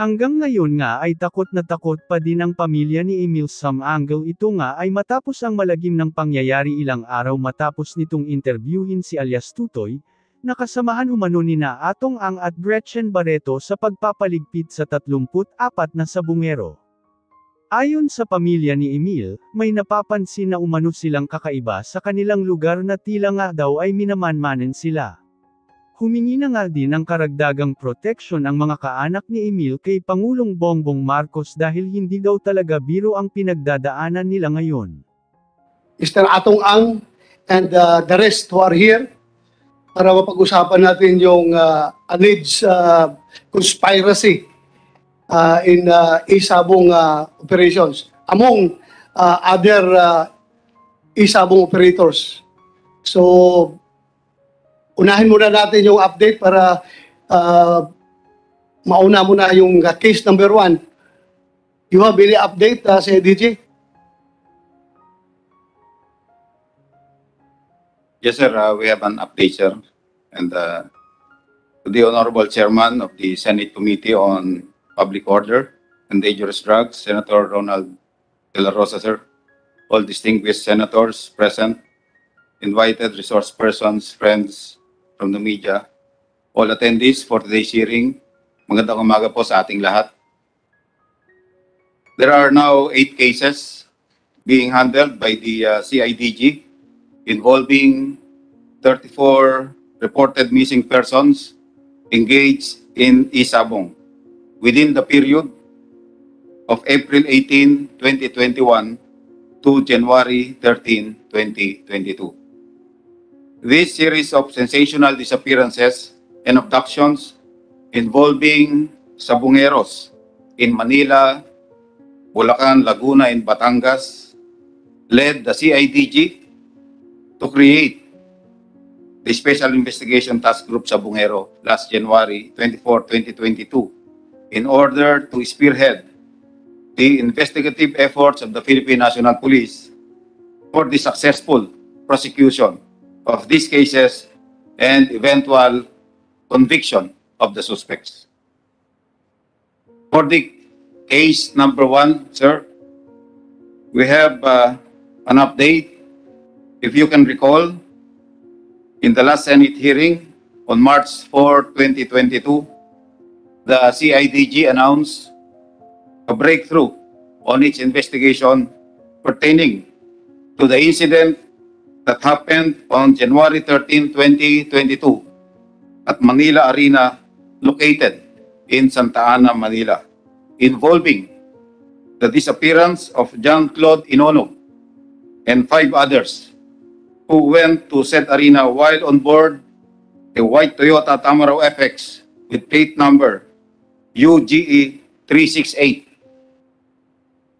Hanggang ngayon nga ay takot na takot pa din ang pamilya ni Emil Sam-Angel. Ito nga ay matapos ang malagim ng pangyayari ilang araw matapos nitong interviewin si alias Tutoy, na kasamahan umano nina Atong Ang at Gretchen Barreto sa pagpapaligpit sa 34 na sabungero. Ayon sa pamilya ni Emil, may napapansin na umano silang kakaiba sa kanilang lugar na tila nga daw ay minamanmanen sila. Humingi na nga din ng karagdagang proteksyon ang mga kaanak ni Emil kay Pangulong Bongbong Marcos dahil hindi daw talaga biro ang pinagdadaanan nila ngayon. Mr. Atong Ang and the rest who are here para mapag-usapan natin yung alleged conspiracy in Isabong operations among other Isabong operators. So, unahin muna natin yung update para mauna muna yung case number 1. You have any update, si DJ? Yes, sir. We have an update, sir. And to the Honorable Chairman of the Senate Committee on Public Order and Dangerous Drugs, Senator Ronald De La Rosa, sir. All distinguished senators present, invited resource persons, friends from the media, all attendees for today's hearing. Magandang umaga po sa ating lahat. There are now 8 cases being handled by the CIDG involving 34 reported missing persons engaged in Isabong within the period of April 18, 2021 to January 13, 2022. This series of sensational disappearances and abductions involving sabungeros in Manila, Bulacan, Laguna, and Batangas led the CIDG to create the Special Investigation Task Group Sabungero last January 24, 2022 in order to spearhead the investigative efforts of the Philippine National Police for the successful prosecution of these cases and eventual conviction of the suspects. For the case number 1, sir, we have an update. If you can recall, in the last Senate hearing on March 4, 2022, the CIDG announced a breakthrough on its investigation pertaining to the incident that happened on January 13, 2022 at Manila Arena located in Santa Ana, Manila, involving the disappearance of Jean-Claude Inonog and 5 others who went to said arena while on board a white Toyota Tamaraw FX with plate number UGE 368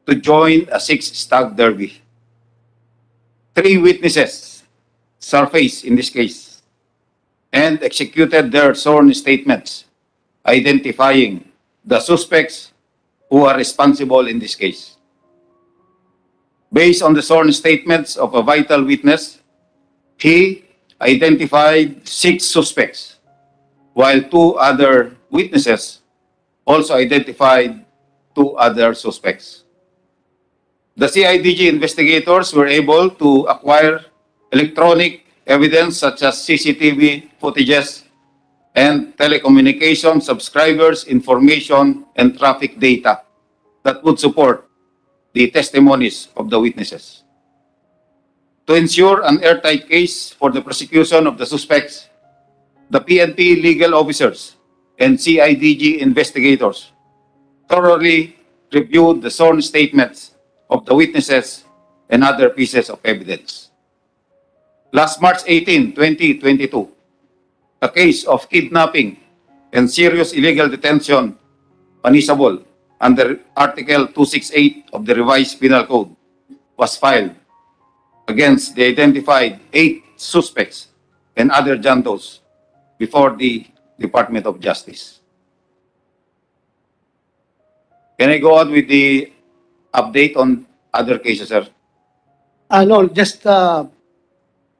to join a 6 stag derby. 3 witnesses surfaced in this case and executed their sworn statements identifying the suspects who are responsible in this case. Based on the sworn statements of a vital witness, he identified 6 suspects, while 2 other witnesses also identified 2 other suspects. The CIDG investigators were able to acquire electronic evidence such as CCTV footages and telecommunication subscribers information and traffic data that would support the testimonies of the witnesses. To ensure an airtight case for the prosecution of the suspects, the PNP legal officers and CIDG investigators thoroughly reviewed the sworn statements of the witnesses and other pieces of evidence. Last March 18, 2022, a case of kidnapping and serious illegal detention punishable under Article 268 of the Revised Penal Code was filed against the identified 8 suspects and other jantos before the Department of Justice. Can I go on with the update on other cases, sir? No, just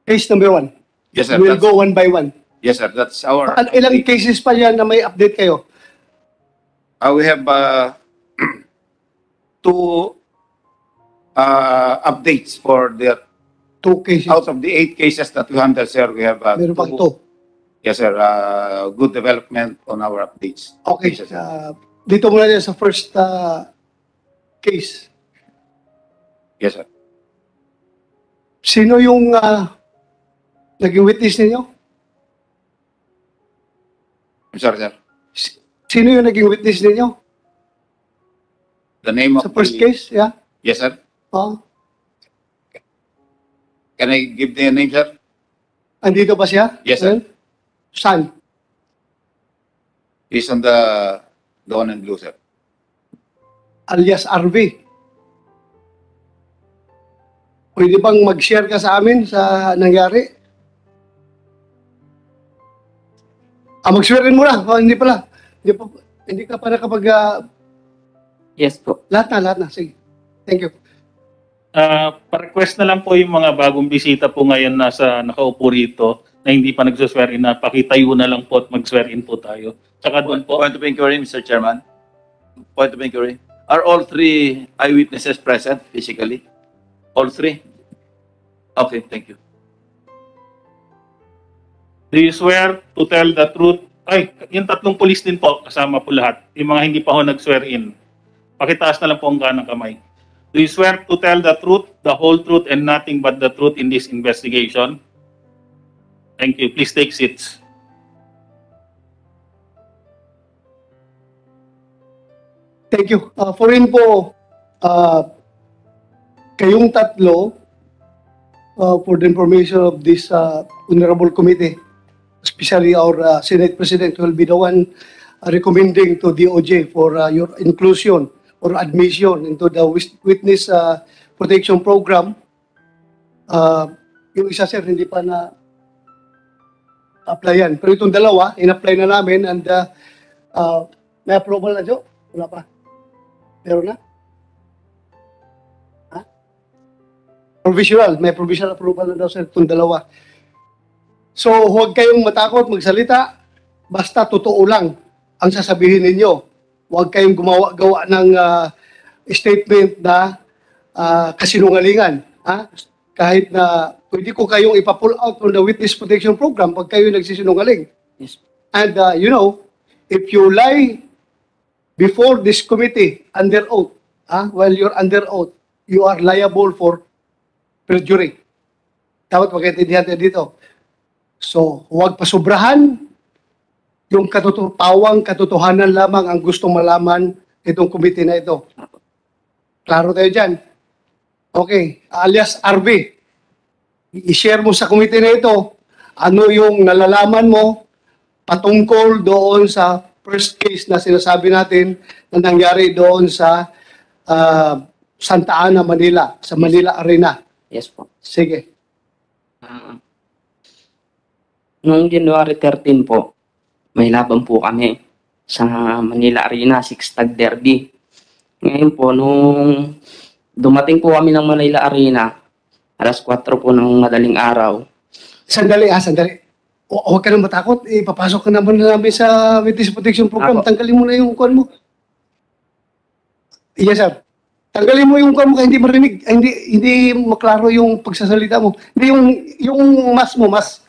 case number 1. Yes, sir. We'll go one by one. Yes, sir. That's our... Ilang cases pa yan na may update kayo? We have two updates for the 2 cases. out of the 8 cases that we handled, sir. We have Meron pang two, 2. yes, sir. Good development on our updates. Okay. Cases, sir. Dito muna yan sa first case. Yes, sir. Sino yung naging witness ninyo? I'm sorry, sir. Sino yung naging witness ninyo? The name of Sa first the, case? Yeah? yes, sir. Oh. Can I give the name, sir? Andito ba siya? Yes, sir. Saan? He's on the one in blue, sir. Alias RV. Pwede bang mag-share ka sa amin sa nangyari? Mag-share rin muna. Hindi pala. Hindi ka pa nakapag... Yes po. lahat na. Sige. Thank you. Pa-request na lang po yung mga bagong bisita po ngayon nakaupo rito na hindi pa nagsuswear in na pakitayo na lang po at mag-swear in po tayo. Tsaka doon po. Point of inquiry, Mr. Chairman. Point of inquiry. Are all 3 eyewitnesses present physically? All 3? Okay, thank you. Do you swear to tell the truth? Ay, yung 3 pulis din po, kasama po lahat. Yung mga hindi pa ho nag-swear in. Pakitaas na lang po ang ganang kamay. Do you swear to tell the truth, the whole truth, and nothing but the truth in this investigation? Thank you. Please take seats. Thank you. For info, kayong tatlo, for the information of this honorable committee, especially our Senate President will be the one recommending to DOJ for your inclusion or admission into the witness protection program. Yung isa, sir, hindi pa na applyan. Pero itong dalawa, in-apply na namin and may approval na, Jo? Wala pa? Meron na? Ha? Provisional. May provisional approval na daw, sir, itong dalawa. So, huwag kayong matakot magsalita. Basta totoo lang ang sasabihin ninyo. Huwag kayong gawa ng statement na kasinungalingan. Ha? Kahit na pwede ko kayong ipa-pull out from the witness protection program pag kayo nagsisinungaling. Yes. And if you lie before this committee under oath, while you're under oath, you are liable for perjury. Dapat magkaintindihan tayo dito. So, huwag pasobrahan. Yung pawang katotohanan lamang ang gustong malaman itong committee na ito. Klaro tayo dyan. Okay, alias RV, i-share mo sa committee na ito ano yung nalalaman mo patungkol doon sa first case na sinasabi natin na nangyari doon sa Santa Ana, Manila, sa Manila Arena. Yes po. Sige. Noong January 13 po, may laban po kami sa Manila Arena, 6-tag derby. Ngayon po, nung dumating po kami ng Manila Arena, alas 4 po ng madaling araw. Sandali. Huwag ka nang matakot. Papasok ka naman namin sa witness protection program. Ako. Tanggalin mo na yung kuwan mo. Yes, sir. Tanggalin mo yung kuwan mo kaya hindi marinig. Hindi maklaro yung pagsasalita mo. Hindi yung mas mo, mas.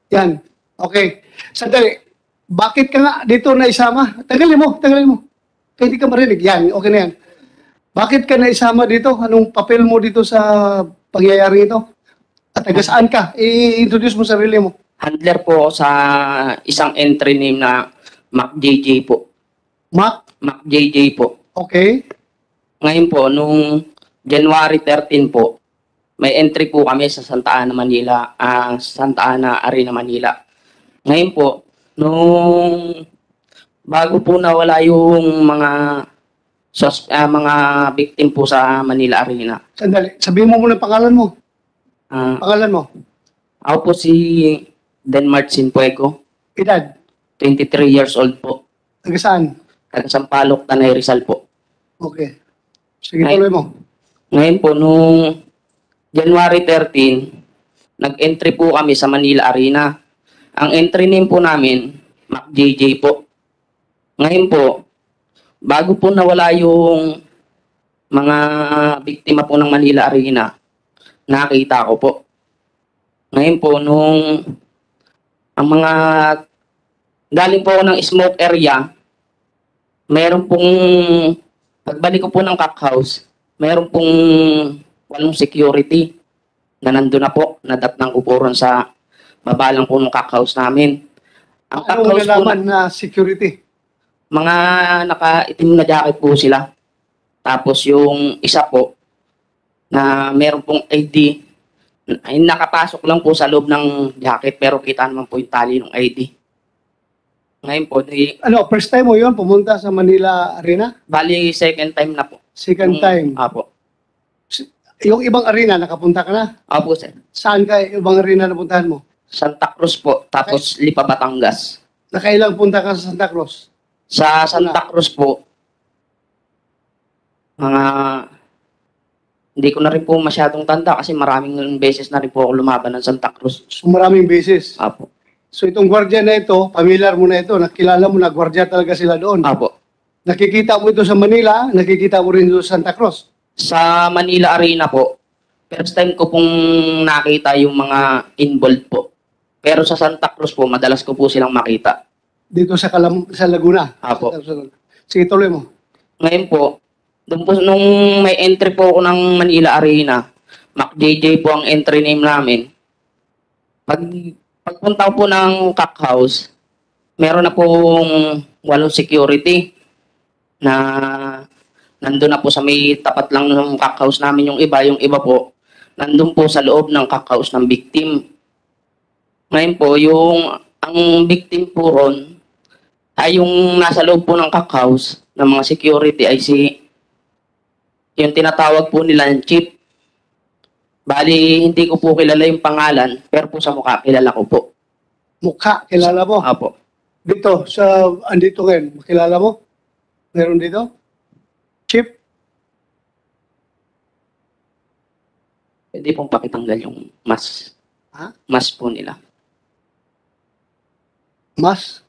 Yan. Okay. Sandali. Bakit ka nga dito na isama? Tanggalin mo. Kaya hindi ka marinig. Yan. Okay na yan. Bakit ka na isama dito? Anong papel mo dito sa pangyayari ito? At taga saan ka? I-introduce mo sarili mo. Handler po ako sa isang entry name na Mac JJ po. Mac? Mac JJ po. Okay. Ngayon po, nung January 13 po, may entry po kami sa Santa Ana, Manila, Santa Ana Arena, Manila. Ngayon po, nung bago po nawala yung mga victim po sa Manila Arena. Sandali. Sabihin mo muna pangalan mo. Pangalan mo. Ako po si Denmark Sinpuego, Edad. 23 years old po. Taga saan? Taga Sampaloc, Tanay Rizal po. Okay. Sige, tuloy mo. Ngayon po, nung January 13, nag-entry po kami sa Manila Arena. Ang entry name po namin, Mac JJ po. Ngayon po, bago po nawala yung mga biktima po ng Manila Arena, nakita ko po. Ngayon po, nung ang mga galing po ako ng smoke area, meron pong, pagbalik ko po ng cock house, meron pong 8 security na nandun na po, nadatnang ko po ron sa baba lang po ng cock house namin. Ang cock Anong house po, nalaman na security? mga nakaitim na jacket po sila. Tapos yung isa po, na meron pong ID, ay nakapasok lang po sa loob ng jacket pero kita naman po yung tali ng ID. Ngayon po, Ano, first time mo yun pumunta sa Manila Arena? bali second time na po. Second time. Apo. Yung ibang arena, nakapunta ka na? Apo, sir. Saan ka ibang arena napuntahan mo? Santa Cruz po, tapos Lipa, Batangas. Nakailang punta ka sa Santa Cruz? Sa Santa Cruz po, mga hindi ko na rin po masyadong tanda kasi maraming beses na rin po ako lumaban ng Santa Cruz. So, maraming beses. Apo. So itong gwardiya na ito, familiar mo na ito, nakilala mo na gwardiya talaga sila doon. Apo. Nakikita mo ito sa Manila, nakikita mo rin doon sa Santa Cruz. Sa Manila Arena po, first time ko pong nakita yung mga involved po. Pero sa Santa Cruz po, madalas ko po silang makita. Dito sa sa Laguna. Apo. Sige, tuloy mo. Ngayon po, doon po, nung may entry po ako ng Manila Arena, MacJJ po ang entry name namin. Pagpunta ko po ng cock house, meron na pong 8 security na nandun na po sa may tapat lang ng cock house namin yung iba po, nandun po sa loob ng cock house ng victim. Ngayon po, ang victim po ron, ay yung nasa loob po ng cock house ng mga security ay yung tinatawag po nila ng chief. Bali, hindi ko po kilala yung pangalan, pero po sa mukha, kilala ko po. Mukha, kilala mo? Apo. Dito, andito ngayon, makilala mo? Meron dito? Chief? Pwede pong pakitanggal yung mas. Ha? Mas po nila. Mas?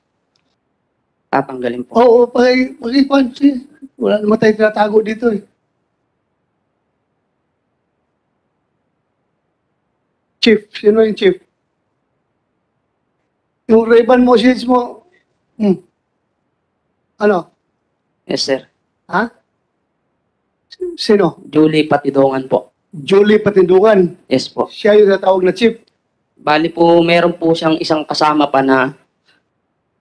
Tatanggalin po. Oo, pag-ipan. Wala naman tayo tinatago dito eh. Chief, sino yung chief? Yung Ray-Ban mo, shades mo, ano? Yes, sir. Ha? Sino? Julie Patidongan po. Julie Patindungan. Yes po. Siya yung natawag na chief. Bali po, meron po siyang isang kasama pa na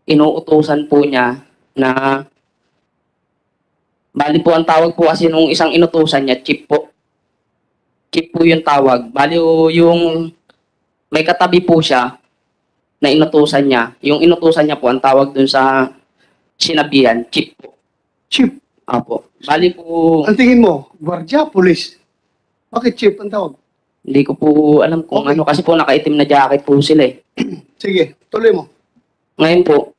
inuutusan po niya na bali po ang tawag po kasi nung isang inutusan niya, chief po. Chief po yung tawag. Bali yung may katabi po siya na inutusan niya. Yung inutusan niya po, ang tawag dun sa sinabihan, chief po. Chief. Apo. Bali po, Ang tingin mo, gwardiya, pulis. Bakit chief ang tawag? hindi ko po alam kung Okay. ano kasi po nakaitim na jacket po sila eh. Sige, tuloy mo. Ngayon po,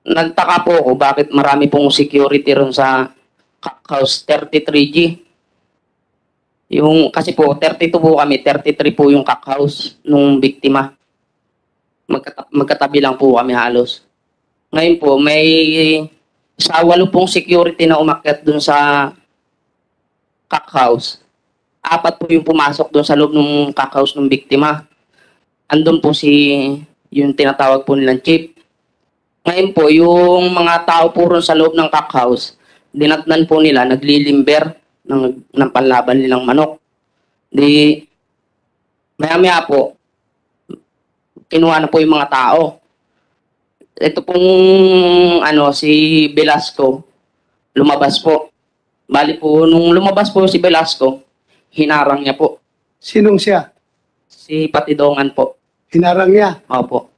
nagtaka po ako bakit marami pong security ron sa cock house 33G. Kasi po, 32 po kami, 33 po yung cock house nung biktima. Magkatabi lang po kami halos. Ngayon po, may sa 8 pong security na umakyat dun sa cock house. 4 po yung pumasok dun sa loob ng cock house ng biktima. Andun po yung tinatawag po nilang chief. Ngayon po, yung mga tao po ron sa loob ng cock house, dinatnan po nila, naglilimber ng panlaban nilang manok. Maya-maya po, kinuha na po yung mga tao. Ito pong, si Velasco, lumabas po. Bali po, nung lumabas po si Velasco, hinarang niya po. Sinong siya? Si Patidongan po. Hinarang niya. Opo.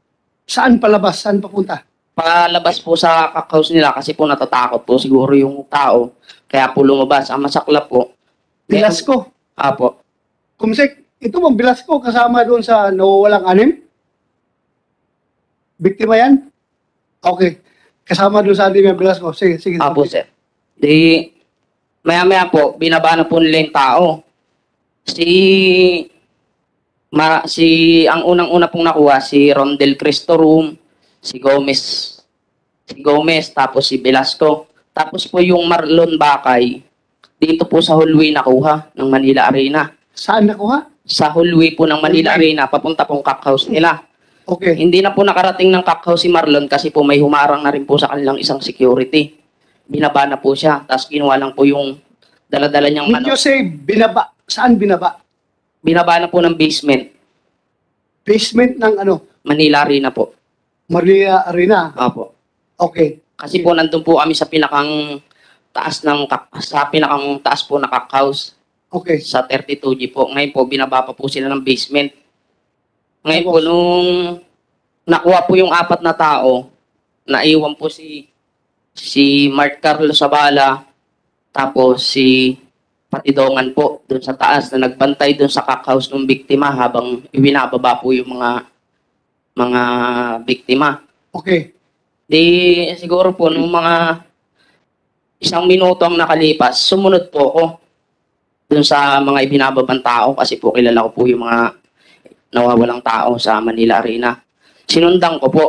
Saan palabas? Saan papunta? Palabas po sa cock house nila kasi po natatakot po siguro yung tao. Kaya po lumabas. Ang masaklap po. Velasco. Apo. Kumsek, ito bang Velasco kasama doon sa nawawalang anim? Biktima yan? Okay. Kasama doon sa anim yung Velasco. Sige, sige. Apo, sir. Maya-maya po, binaba na po nila yung tao. Ang unang-una pong nakuha, si Rondel Cristo Room, si Gomez si Gomez, tapos si Velasco. Tapos po yung Marlon Bakay, dito po sa hallway nakuha ng Manila Arena. Saan nakuha? Sa hallway po ng Manila Hallway. Arena, papunta pong cockhouse nila. Okay. Hindi na po nakarating ng cockhouse si Marlon kasi po may humarang na rin po sa kanilang isang security. Binaba na po siya, tapos kinuha lang po yung dala-dala niyang Would you say binaba? Saan binaba? Binaba na po ng basement, Basement ng ano? Manila Arena po. Maria Arena. Opo. Okay. Kasi po nandun po kami sa pinakang taas po na cockhouse Okay. sa 32G po. Ngayon po binaba pa po sila ng basement. Ngayon po Tapos? nung nakuha po yung 4 na tao, naiwan po si Mark Carlos Zabala, tapos si Patidongan po doon sa taas na nagbantay doon sa cockhouse ng biktima habang ibinababa po yung mga biktima. Okay. Di siguro po nung mga 1 minuto ang nakalipas, sumunod po ako doon sa mga ibinababang tao kasi po kilala ko po yung mga nawawalang tao sa Manila Arena. Sinundan ko po.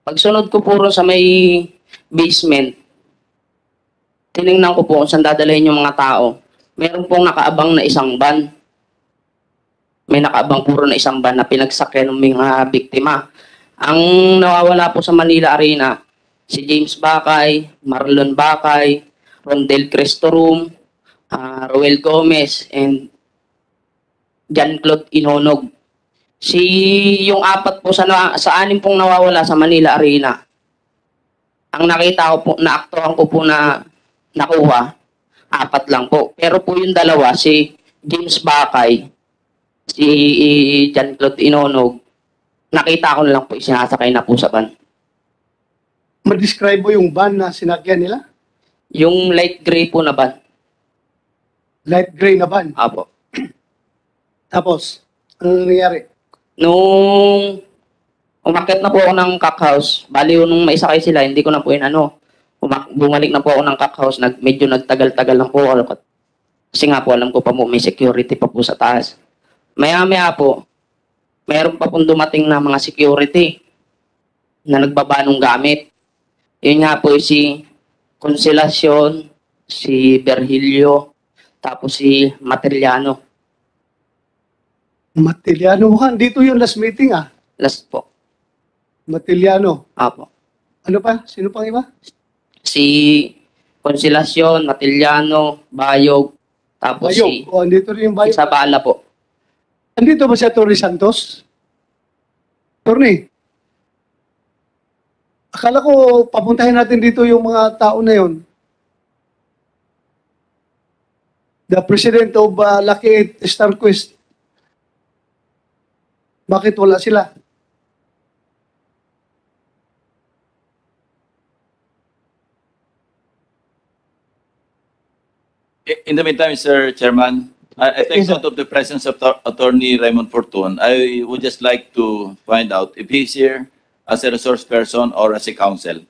Pagsunod ko po ron sa may basement, tiningnan ko po kung saan dadalhin yung mga tao. Meron pong nakaabang na isang van. May nakaabang puro na isang van na pinagsakyan ng mga biktima. Ang nawawala po sa Manila Arena, si James Bakay, Marlon Bakay, Rondel Cristorum, Roel Gomez, and Jean-Claude Inonog. Yung 4 po sa 6 pong nawawala sa Manila Arena, ang nakita ko po, naaktuhan ko po na nakuha, 4 lang po. Pero po yung 2, si James Bakay, si Jean-Claude Inonog, nakita ko na lang po isinasakay na po sa van. Ma-describe mo yung van na sinakyan nila? Yung light gray po na van. Light gray na van. Apo. Tapos, ano nangyari? Nung umakyat na po ako ng cockhouse, bali nung maisakay sila, hindi ko na po bumalik na po ako ng cockhouse, medyo nagtagal-tagal lang po ako. Kasi nga po, alam ko pa mo, may security pa po sa taas. Maya-maya po, mayroon pa pong dumating na mga security na nagbaba ng gamit. Yun nga po si Consolacion, si Virgilio, tapos si Materiano. Matiliano mukhang. Dito yung last meeting ah. Last po. Matiliano. Apo. Ano pa? Sino pang iba? Si Consolacion, Matiliano, Bayog, tapos Bayog. O, andito rin yung si Bayog. Zabala po. Andito ba si Atty. Santos? Atty. Akala ko papuntahin natin dito yung mga tao na yon. The president of Lucky 8 Starquest. Bakit wala sila? In the meantime, Mr. Chairman, I take Yes, sir. note of the presence of Attorney Raymond Fortun. I would just like to find out if he's here as a resource person or as a counsel,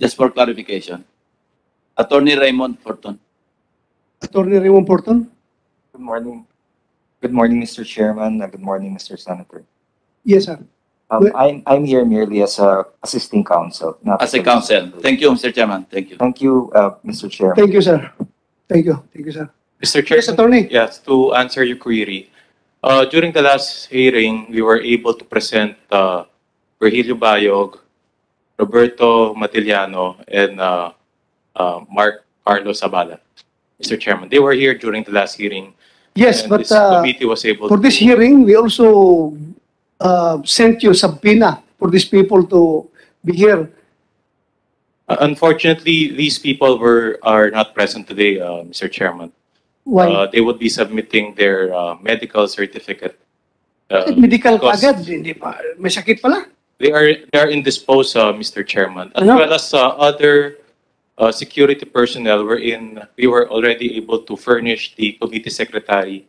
just for clarification. Attorney Raymond Fortun. Atty. Raymond Porton? Good morning. Good morning, Mr. Chairman. Good morning, Mr. Senator. Yes, sir. I'm here merely as a assisting counsel. Not As a counsel. Thank you, Mr. Chairman. Thank you. Thank you, Mr. Chairman. Thank you, sir. Thank you. Thank you, sir. Mr. Yes, Chairman, attorney. yes, to answer your query, during the last hearing, we were able to present Virgilio Bayog, Roberto Matiliano, and Mark Carlos Zabala. Mr. Chairman, they were here during the last hearing. Yes, and but this committee was able for this to. hearing, we also sent you subpoena for these people to be here. Unfortunately, these people are not present today, Mr. Chairman. Why? They would be submitting their medical certificate. Medical because agad, hindi pa. May sakit pala. They are indisposed, Mr. Chairman, as Ano? well as other security personnel. We were already able to furnish the committee secretary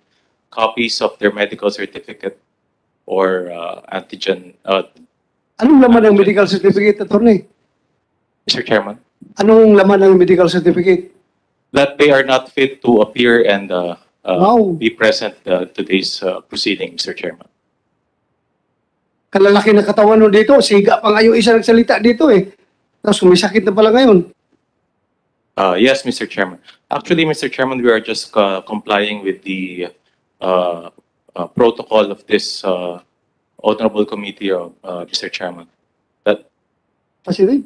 copies of their medical certificate or antigen. Anong laman ng medical certificate, attorney? Mr. Chairman, Anong laman ng medical certificate? that they are not fit to appear and Wow. be present today's proceeding, Mr. Chairman. Kalalaki na katawan nun dito. Siga pa nga yung isa nagsalita dito eh. Tapos may sakit na pala ngayon. Yes, Mr. Chairman. Actually, Mr. Chairman, we are just complying with the protocol of this honorable committee, Mr. Chairman. That Positive?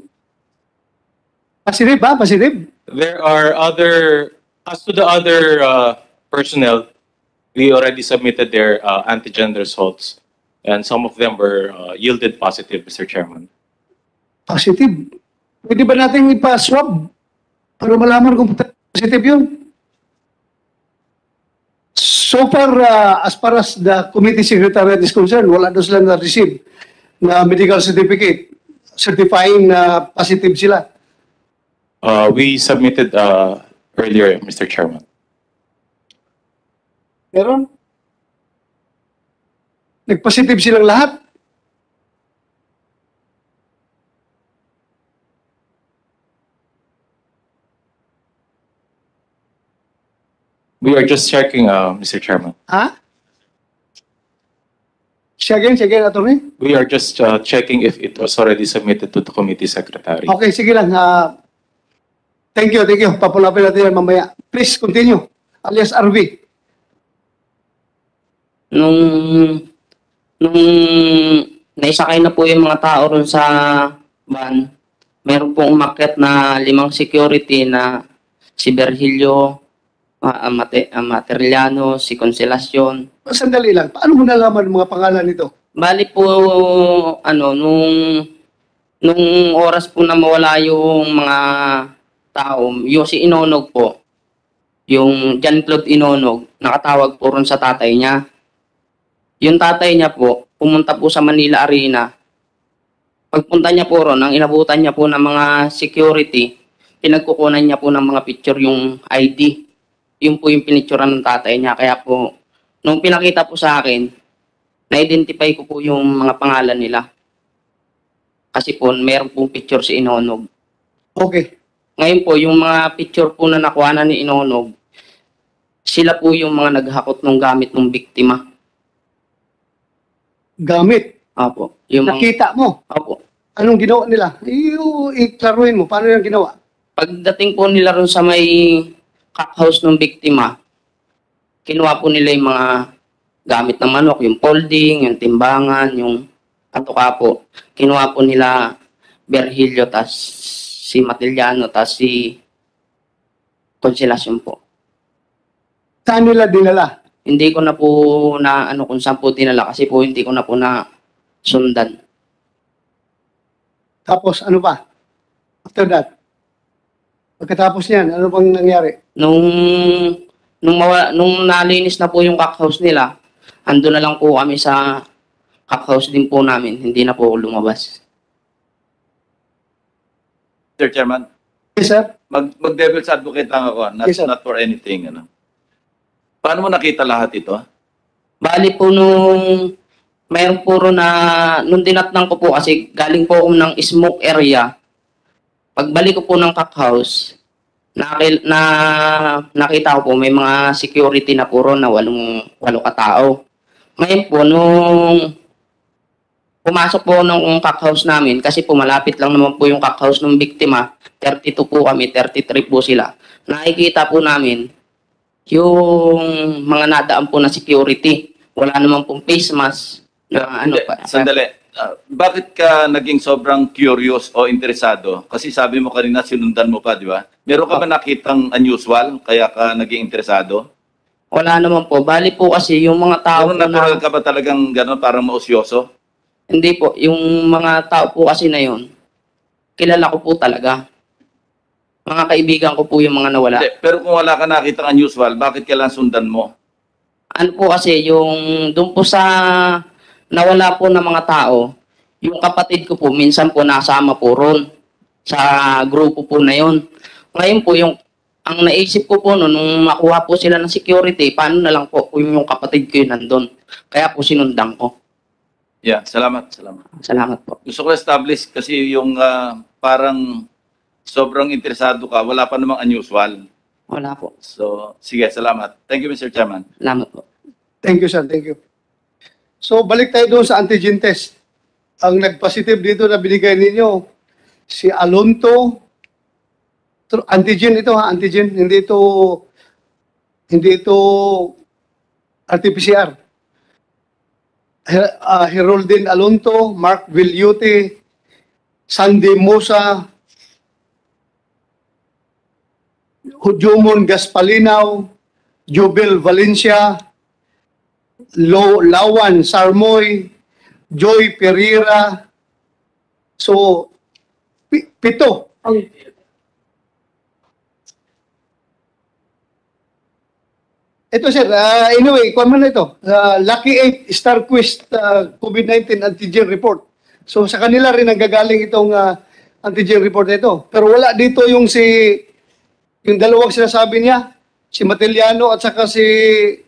Positive ba? Positive? there are as to the other personnel, we already submitted their antigen results, and some of them were yielded positive, Mr. Chairman. Positive. Pwede ba natin ipa-swab para malaman kung positive yun? So far, as far as the committee secretariat is concerned, wala daw sila na-receive na medical certificate certifying na positive sila. We submitted earlier, Mr. Chairman. Meron? Nag-positive silang lahat? We are just checking, Mr. Chairman. Ha? Siya again, attorney? We are just checking if it was already submitted to the committee secretary. Okay, sige lang. Thank you. Papulapin natin yan mamaya. Please, continue. Alias RV. Nung naisakay na po yung mga tao ron sa van, meron pong umakyat na 5 security na si Virgilio, Materiano, si Consolacion. Sandali lang. Paano mo nalaman mga pangalan nito? Bali po, nung oras po na mawala yung mga tao, yung si Inonog po, yung Jean-Claude Inonog, nakatawag po ron sa tatay niya. Yung tatay niya po, pumunta po sa Manila Arena. Pagpunta niya po ron, ang inabutan niya po ng mga security, pinagkukunan niya po ng mga picture yung ID. Yun po yung pinicturean ng tatay niya. Kaya po, nung pinakita po sa akin, na-identify ko po yung mga pangalan nila. Kasi po, meron pong picture si Inonog. Okay. Ngayon po, yung mga picture po na nakuha na ni Inonog, sila po yung mga naghakot ng gamit ng biktima. Gamit. Opo. Yung Nakita mo. Opo. Anong ginawa nila? I-klaruhin mo. Paano yung ginawa? Pagdating po nila ron sa may cockhouse ng biktima, kinuha po nila yung mga gamit ng manok, yung folding, yung timbangan, yung katuka po. Kinuha po nila Virgilio, tas si Matiliano, tas si Consolacion po. Saan nila dinala? Hindi ko na po kung saan po dinala kasi po hindi ko na po na sundan. Tapos ano pa? After that? Pagkatapos niyan, ano pang nangyari? Nung nalinis na po yung cockhouse nila, ando na lang po kami sa cockhouse din po namin. Hindi na po lumabas. Mr. Chairman, Yes, sir. mag-devil's advocate lang ako, Yes, sir. not for anything. Ano. Paano mo nakita lahat ito? Bali po mayroon po ro nung dinatnang ko po kasi galing po ako ng smoke area. Pagbalik ko po ng cockhouse, nakita ko po may mga security na po ron na 8 katao. Ngayon po, nung pumasok po ng cockhouse namin, kasi po malapit lang naman po yung cockhouse ng biktima, 32 po kami, 33 po sila. Nakikita po namin yung mga nadaan po na security. Wala naman pong face mask. Sandali. Bakit ka naging sobrang curious o interesado? Kasi sabi mo kanina, sinundan mo pa, di ba? Meron ka ba nakitang unusual, kaya ka naging interesado? Wala naman po. Bali po kasi yung mga tao Pero po natural ka ba talagang gano'n, parang mausyoso? Hindi po. Yung mga tao po kasi na yun, kilala ko po talaga. Mga kaibigan ko po yung mga nawala. Hindi, pero kung wala ka nakitang unusual, bakit kailangan sundan mo? Ano po kasi, yung doon po sa nawala po ng mga tao, yung kapatid ko po, minsan po nasama po ron sa grupo po na yun. Ngayon po, ang naisip ko po nung makuha po sila ng security, paano na lang po kung yung kapatid ko yun nandun. Kaya po sinundan ko. Yeah, salamat. Salamat po. Gusto ko establish kasi yung parang sobrang interesado ka, wala pa namang unusual. Wala po. So, sige, salamat. Thank you, Mr. Chairman. Salamat po. Thank you, sir. Thank you. So, balik tayo doon sa antigen test. Ang nag-positive dito na binigay ninyo, si Alonto, antigen ito ha, antigen, hindi ito RT-PCR. Heroldin Alonto, Mark Villute, Sandy Mosa, Jumon Gaspalinaw, Jubel Valencia, Lawan Sarmoy, Joy Pereira. So, pito. Ito sir, anyway, kuha mo na ito. Lucky 8 StarQuest COVID-19 antigen report. So sa kanila rin nanggagaling itong antigen report na ito. Pero wala dito yung dalawang sinasabi niya, si Matiliano at saka may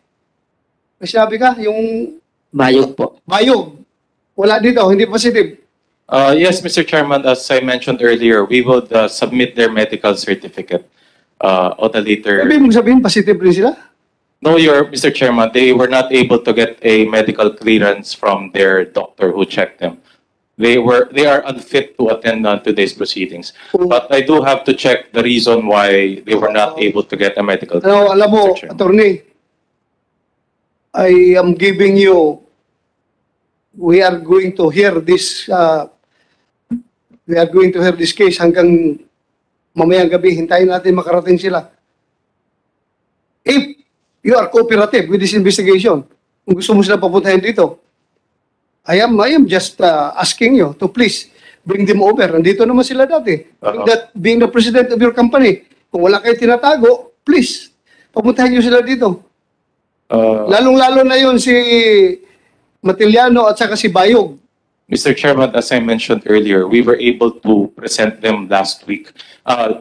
sinabi ka, yung Bayog po. Bayog. Wala dito, hindi positive. Yes, Mr. Chairman, as I mentioned earlier, we would submit their medical certificate on a later. Sabi mong sabihin, positive rin sila? No, Mr. Chairman, they were not able to get a medical clearance from their doctor who checked them. They are unfit to attend on today's proceedings. But I do have to check the reason why they were not able to get a medical clearance. Alam mo, Mr. Chairman. attorney, I am giving you, we are going to hear this case hanggang mamayang gabi. Hintayin natin makarating sila. If you are cooperative with this investigation, kung gusto mo sila papuntahin dito, I am just asking you to please bring them over. Nandito naman sila dati. Being the president of your company, kung wala kayo tinatago, please, papuntahin nyo sila dito. Lalong-lalo na yun si Matiliano at saka si Bayog. Mr. Chairman, as I mentioned earlier, we were able to present them last week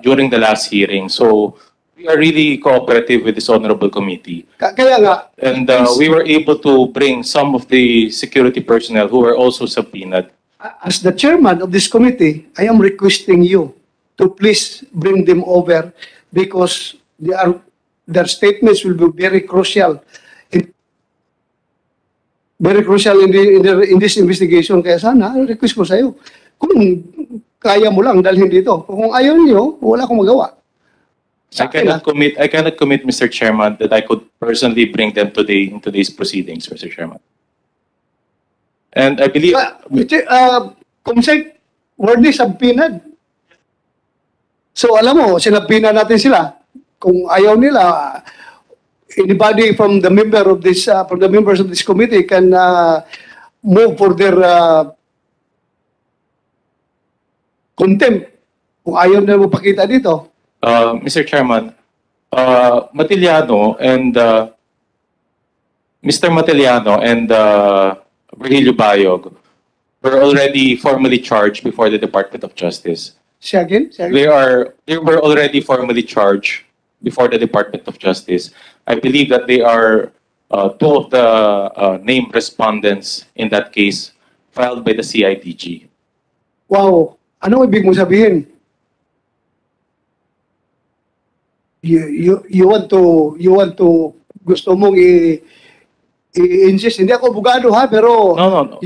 during the last hearing. So we are really cooperative with this honorable committee. Kaya nga. And we were able to bring some of the security personnel who were also subpoenaed. As the chairman of this committee, I am requesting you to please bring them over because their statements will be very crucial. Very crucial in this investigation. Kaya sana, request ko sa iyo, kung kaya mo lang dalhin dito. Kung ayaw niyo, wala akong magawa. I cannot commit, Mr. Chairman, that I could personally bring them today in today's proceedings, Mr. Chairman. And I believe... Comsec, were they subpoenaed? So alam mo, sinabina natin sila. Kung ayaw nila, anybody from the members of this committee can move for their contempt. Kung ayaw nila magpakita dito. Mr. Chairman, Matiliano and Mr. Matiliano and Virgilio Bayog were already formally charged before the Department of Justice. Say again? They were already formally charged before the Department of Justice. I believe that they are two of the named respondents in that case filed by the CIDG. Wow. Ano ibig mong sabihin? You want to gusto mong i-insist. Hindi ako abogado ha, pero No.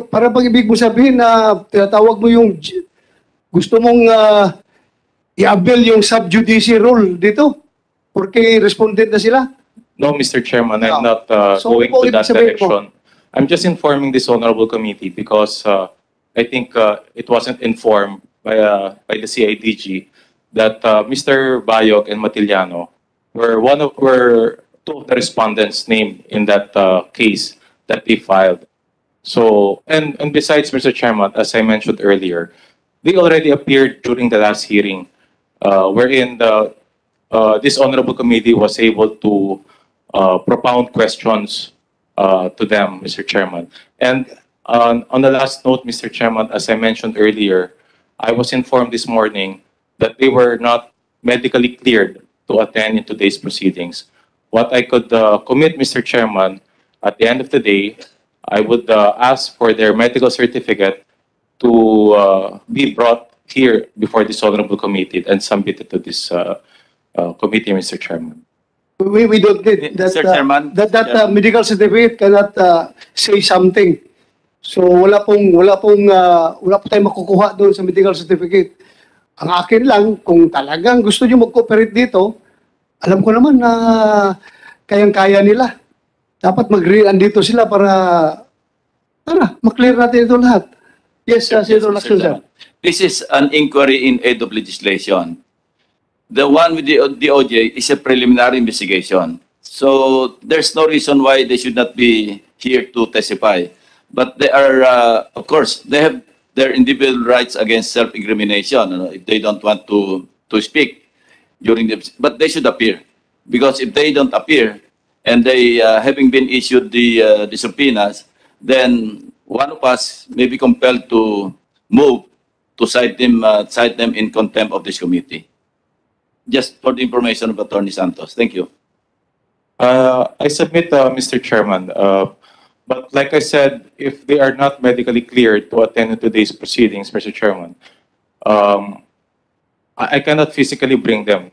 para pag ibig mo sabihin na tinatawag mo yung gusto mong i-avail yung sub-judice rule dito porque respondent na sila. No, Mr. Chairman, I'm not So, going po, to that ibig sabihin po. direction. I'm just informing this honorable committee because I think it wasn't informed by the CIDG that Mr. Bayog and Matiliano were two of the respondents named in that case that they filed. So, and besides, Mr. Chairman, as I mentioned earlier, they already appeared during the last hearing, wherein this honorable committee was able to propound questions to them, Mr. Chairman. And on the last note, Mr. Chairman, as I mentioned earlier, I was informed this morning that they were not medically cleared to attend in today's proceedings. What I could commit, Mr. Chairman, at the end of the day, I would ask for their medical certificate to be brought here before this honorable committee and submitted to this committee, Mr. Chairman. We don't need that. Mr. Chairman, That medical certificate cannot say something So wala po tayong makukuha doon sa medical certificate. Ang akin lang, kung talagang gusto niyo mag-cooperate dito, alam ko naman na kayang-kaya nila. Dapat mag-andito sila para maklear natin ito lahat. Yes, Senator Mr. Lacson, sir. Chairman. This is an inquiry in aid of legislation. The one with the DOJ is a preliminary investigation. So there's no reason why they should not be here to testify. But they are, of course, they have their individual rights against self-incrimination if they don't want to speak during the, but they should appear. Because if they don't appear, and they, having been issued the subpoenas, then one of us may be compelled to move to cite them in contempt of this committee. Just for the information of Attorney Santos. Thank you. I submit, Mr. Chairman, but like I said, if they are not medically cleared to attend to today's proceedings, Mr. Chairman, I cannot physically bring them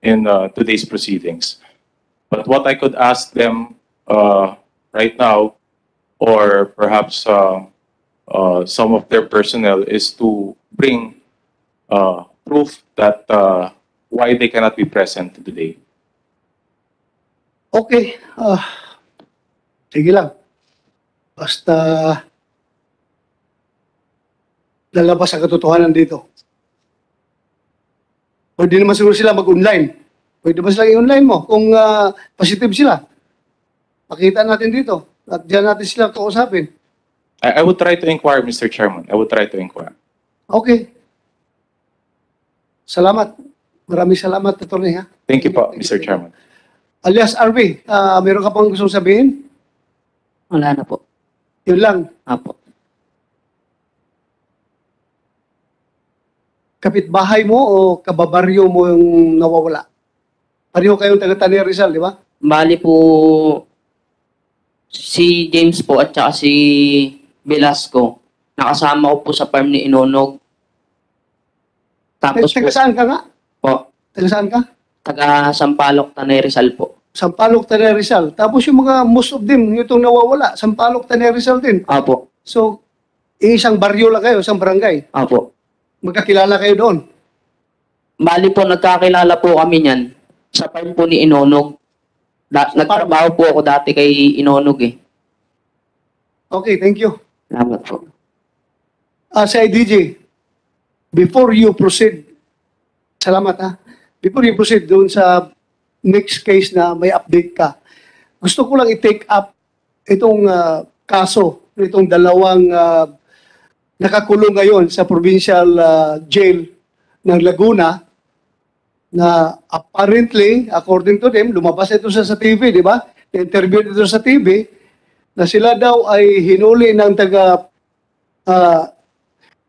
in today's proceedings. But what I could ask them right now, or perhaps some of their personnel, is to bring proof that why they cannot be present today. Okay. Sige lang. Basta lalabas ang katotohanan dito. Pwede naman siguro sila mag-online. Pwede ba sila i-online mo kung positive sila? Pakita natin dito. At diyan natin sila kausapin. I would try to inquire, Mr. Chairman. I would try to inquire. Okay. Salamat. Maraming salamat, Atty. Thank you po, Mr. Chairman. Alias RV, meron ka pang gustong sabihin? Wala na po. Yun lang. Apo. Kapitbahay mo o kababaryo mo yung nawawala? Pareho kayong taga-Tanay Rizal, di ba? Bali po, si James po at saka si Velasco, nakasama ko po sa farm ni Inonog. Tapos Taga po, saan ka nga? po, Taga saan ka? taga Sampaloc, Tanay Rizal po. Sampaloc, Tanay Rizal. Tapos yung mga most of them, yung itong nawawala, Sampaloc, Tanay Rizal din. Apo, So, isang baryo lang kayo, isang barangay. apo. Magkakilala kayo doon. Bali po, nagkakilala po kami niyan sa farm po ni Inonog. Nagtrabaho po ako dati kay Inonog eh. Okay, thank you. Salamat po. Sa IDJ, before you proceed, salamat ha, before you proceed doon sa next case na may update ka, gusto ko lang i-take up itong kaso, itong dalawang nakakulong ngayon sa provincial jail ng Laguna na apparently, according to them, lumabas ito sa TV, di ba? Na-interview ito sa TV na sila daw ay hinuli ng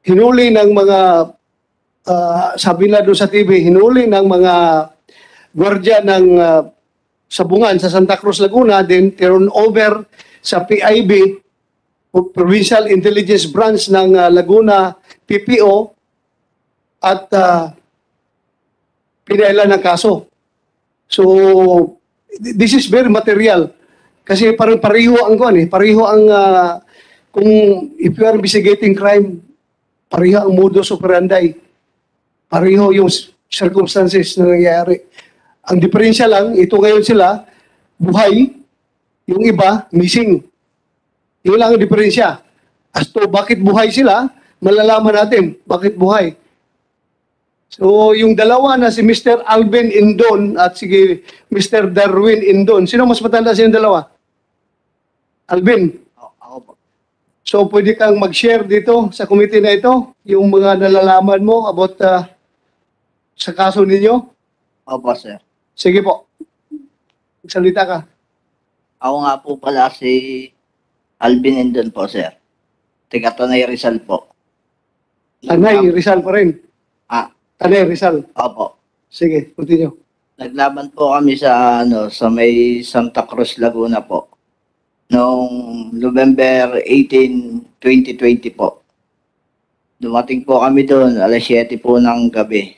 hinuli ng mga sabi na doon sa TV, hinuli ng mga gwardiya ng sabungan sa Santa Cruz, Laguna, then turn over sa PIB, Provincial Intelligence Branch ng Laguna, PPO, at pinailan ng kaso. So, this is very material. Kasi parang pareho ang pareho ang, kung if you are investigating crime, pareho ang modus operandi. Pareho yung circumstances na nangyayari. Ang diferensya lang, ito ngayon sila, buhay, yung iba, missing. Yun lang ang diferensya. As to bakit buhay sila, malalaman natin bakit buhay. So, yung dalawa na si Mr. Alvin Indon at si Mr. Darwin Indon, sino mas matanda sa yung dalawa? Alvin? Ako po. So, pwede kang mag-share dito sa committee na ito, yung mga nalalaman mo about sa kaso ninyo? Opo, sir. Sige po. Salita ka. Ako nga po pala si Alvin Indon po, sir. Taga Tanay Rizal po. Tanay, Rizal pa rin. Ah, Tanay, Rizal. opo. Sige, continue. Naglaban po kami sa sa may Santa Cruz, Laguna po. Noong November 18, 2020 po. Dumating po kami doon, alas 7 po ng gabi.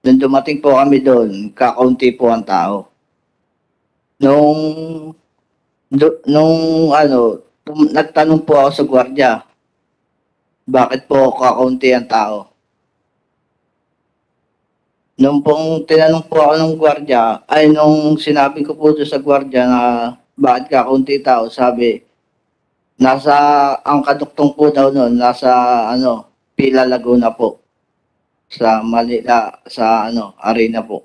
Nung dumating po kami doon, kakaunti po ang tao. Nung nagtanong po ako sa gwardiya, bakit po kakaunti ang tao? Nung pong tinanong po ako ng gwardiya, ay nung sinabi ko po doon sa gwardiya na bakit kakaunti tao, sabi, ang kaduktong po daw noon, nasa Pila Laguna po. Sa Manila, sa arena po.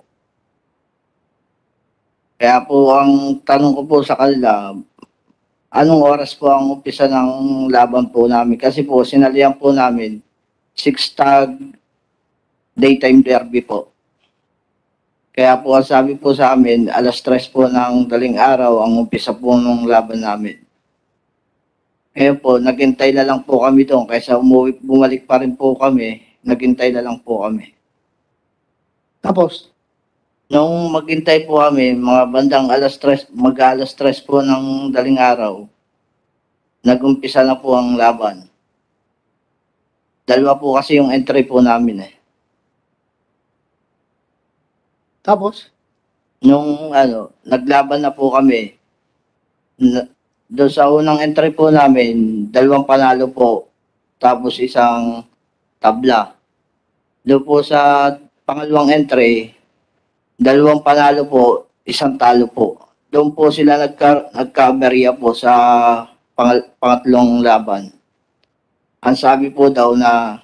Kaya po ang tanong ko po sa kanila, anong oras po ang umpisa ng laban po namin? Kasi po, sinalihan po namin 6-tag daytime derby po. Kaya po, ang sabi po sa amin, 3:00 po ng daling araw ang umpisa po ng laban namin. Ngayon po, naghintay na lang po kami doon. Kaysa bumalik pa rin po kami, naghintay na lang po kami. Tapos, Nung maghintay po kami, mga bandang 3:00, mag-3:00 po ng daling araw, nag-umpisa na po ang laban. Dalawa po kasi yung entry po namin eh. tapos, Nung naglaban na po kami, doon sa unang entry po namin, 2 panalo po, tapos 1 tabla. Doon po sa pangalawang entry, 2 panalo po, 1 talo po. Doon po sila nagka-aberya po sa pangatlong laban. Ang sabi po daw na,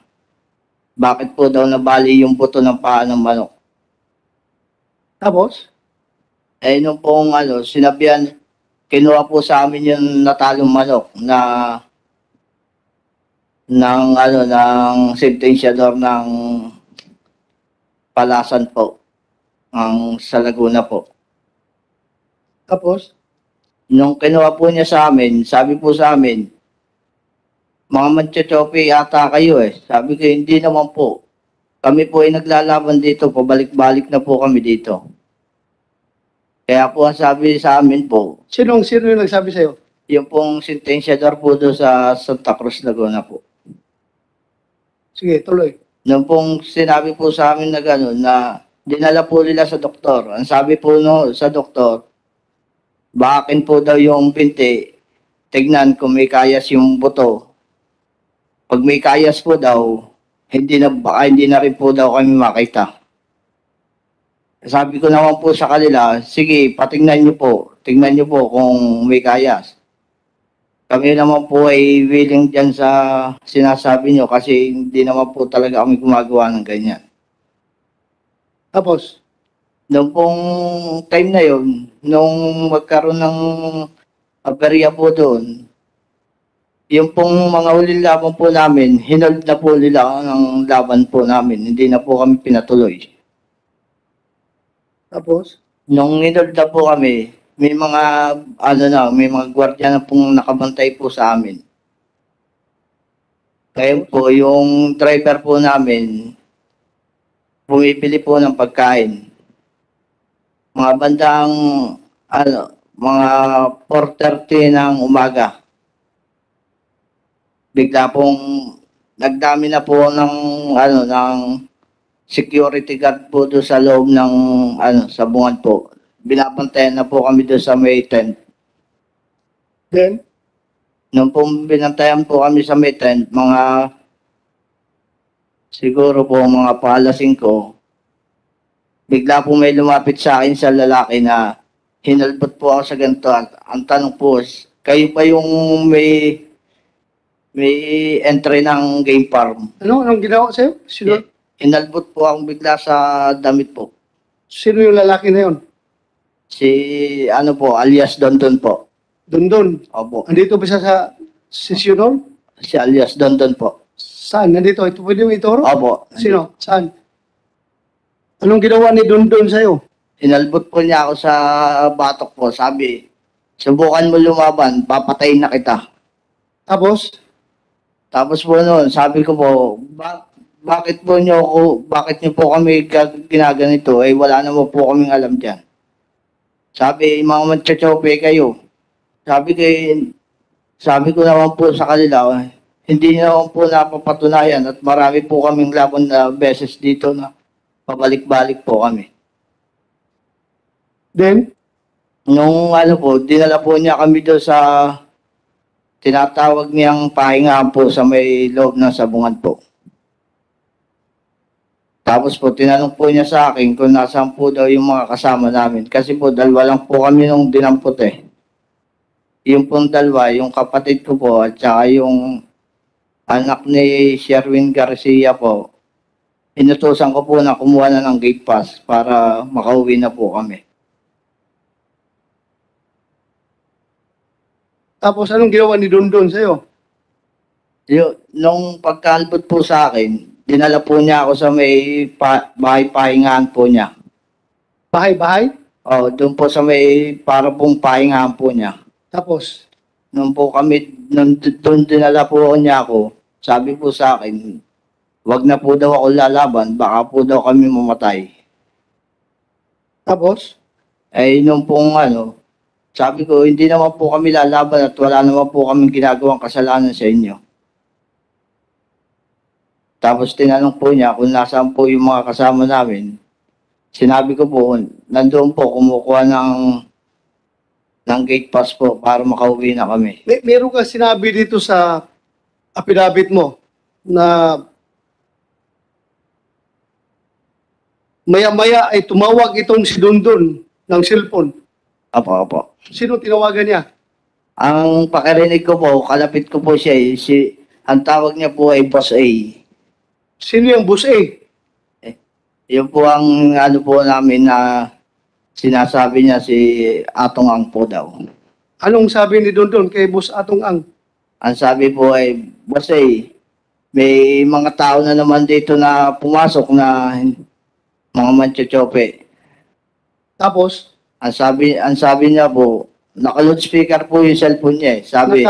bakit po daw nabali yung buto ng paa ng manok? tapos, Eh, nung pong sinabihan, kinuha po sa amin yung natalong manok ng sentensyador ng Palasan po, sa Laguna po. tapos, Nung kinuha po niya sa amin, sabi po sa amin, mga manchochope ata kayo eh. Sabi ko, hindi naman po. Kami po ay naglalaban dito, pabalik-balik na po kami dito. Kaya po ang sabi sa amin po, sino yung nagsabi sa'yo? yung pong sentensyador po doon sa Santa Cruz, Laguna po. Sige, tuloy. Nung pong sinabi po sa amin na gano'n, na dinala po nila sa doktor. Ang sabi po sa doktor, baakin po daw yung binti, tignan kung may kayas yung buto. Pag may kayas po daw, baka hindi na rin po daw kami makita. Sabi ko naman po sa kanila, sige, patingnan niyo po. Tingnan niyo po kung may kayas. Kami naman po ay willing dyan sa sinasabi niyo kasi hindi naman po talaga kami gumagawa ng ganyan. Tapos, Noong pong time na yon, nung magkaroon ng aberya po doon, yung pong mga huling laban po namin, hinold na po nila ang laban po namin. Hindi na po kami pinatuloy. tapos, Nung hinold na po kami, may mga, may mga gwardiya na pong nakabantay po sa amin. Kaya po, yung driver po namin, bumibili po ng pagkain. Mga bandang, mga 4:30 ng umaga. Bigla pong nagdami na po ng security guard po doon sa loob ng sa bungan po. Binabantayan na po kami doon sa may tent. then, Nung pong binantayan po kami sa may tent, siguro po mga pa-5, bigla po may lumapit sa akin sa lalaki na hinalbot po ako sa ganito. Ang tanong po, kayo ba yung may entry ng game farm? anong ginawa sa'yo? Hinalbot po akong bigla sa damit po. Sino yung lalaki na yun? Si, alias Dondon po. Dondon. Opo, Andito ba siya sa session hall? si alias Dondon po. Saan? Nandito? Ito pwede mo ituro? Opo. Sino? Saan? Anong ginawa ni Dondon sa'yo? Hinalbot po niya ako sa batok po. Sabi, subukan mo lumaban, papatayin na kita. Tapos, Po noon, sabi ko po, bakit niyo po kami ginaganito? Eh, wala naman po kaming alam dyan. Sabi, mga manchochope kayo. Sabi ko naman po sa kanila, hindi naman po napapatunayan at marami po kaming laban na beses dito na pabalik-balik po kami. then, Nung dinala po niya kami doon sa tinatawag niyang pahingahan po sa may loob ng sabungan po. Tapos po, tinanong po niya sa akin kung nasaan po daw yung mga kasama namin. Kasi po, dalawa lang po kami nung dinampot eh. Yung pong dalawa, yung kapatid ko po, at saka yung anak ni Sherwin Garcia po, inutusan ko po na kumuha na ng gate pass para makauwi na po kami. Tapos anong ginawa ni Dondon sa'yo? Nung pagkalbot po sa akin, dinala po niya ako sa may bahay pahingahan po niya. Bahay-bahay? O, doon po sa may para pong pahingahan po niya. Tapos, Nung po kami, doon dinala po niya ako, sabi po sa akin, wag na po daw ako lalaban, baka po daw kami mamatay. tapos, Nung pong sabi ko, hindi naman po kami lalaban at wala naman po kami ginagawang kasalanan sa inyo. Tapos tinanong po niya kung nasaan po yung mga kasama namin. Sinabi ko po, nandoon po kumukuha ng gate pass po para makauwi na kami. meron ka sinabi dito sa affidavit mo na maya-maya ay tumawag itong si Dondon ng cellphone. Apo. Sino tinawagan niya? Ang pakirinig ko po, kalapit ko po siya, ang tawag niya po ay Boss A. Sino yung boss A? Yun po ang po namin na sinasabi niya si Atong Ang po daw. Anong sabi ni Dondon kay boss Atong Ang? Ang sabi po ay, Boss A, may mga tao na naman dito na pumasok na mga manchochope. Tapos, Ang sabi niya po, naka-loudspeaker po yung cellphone niya eh. Sabi,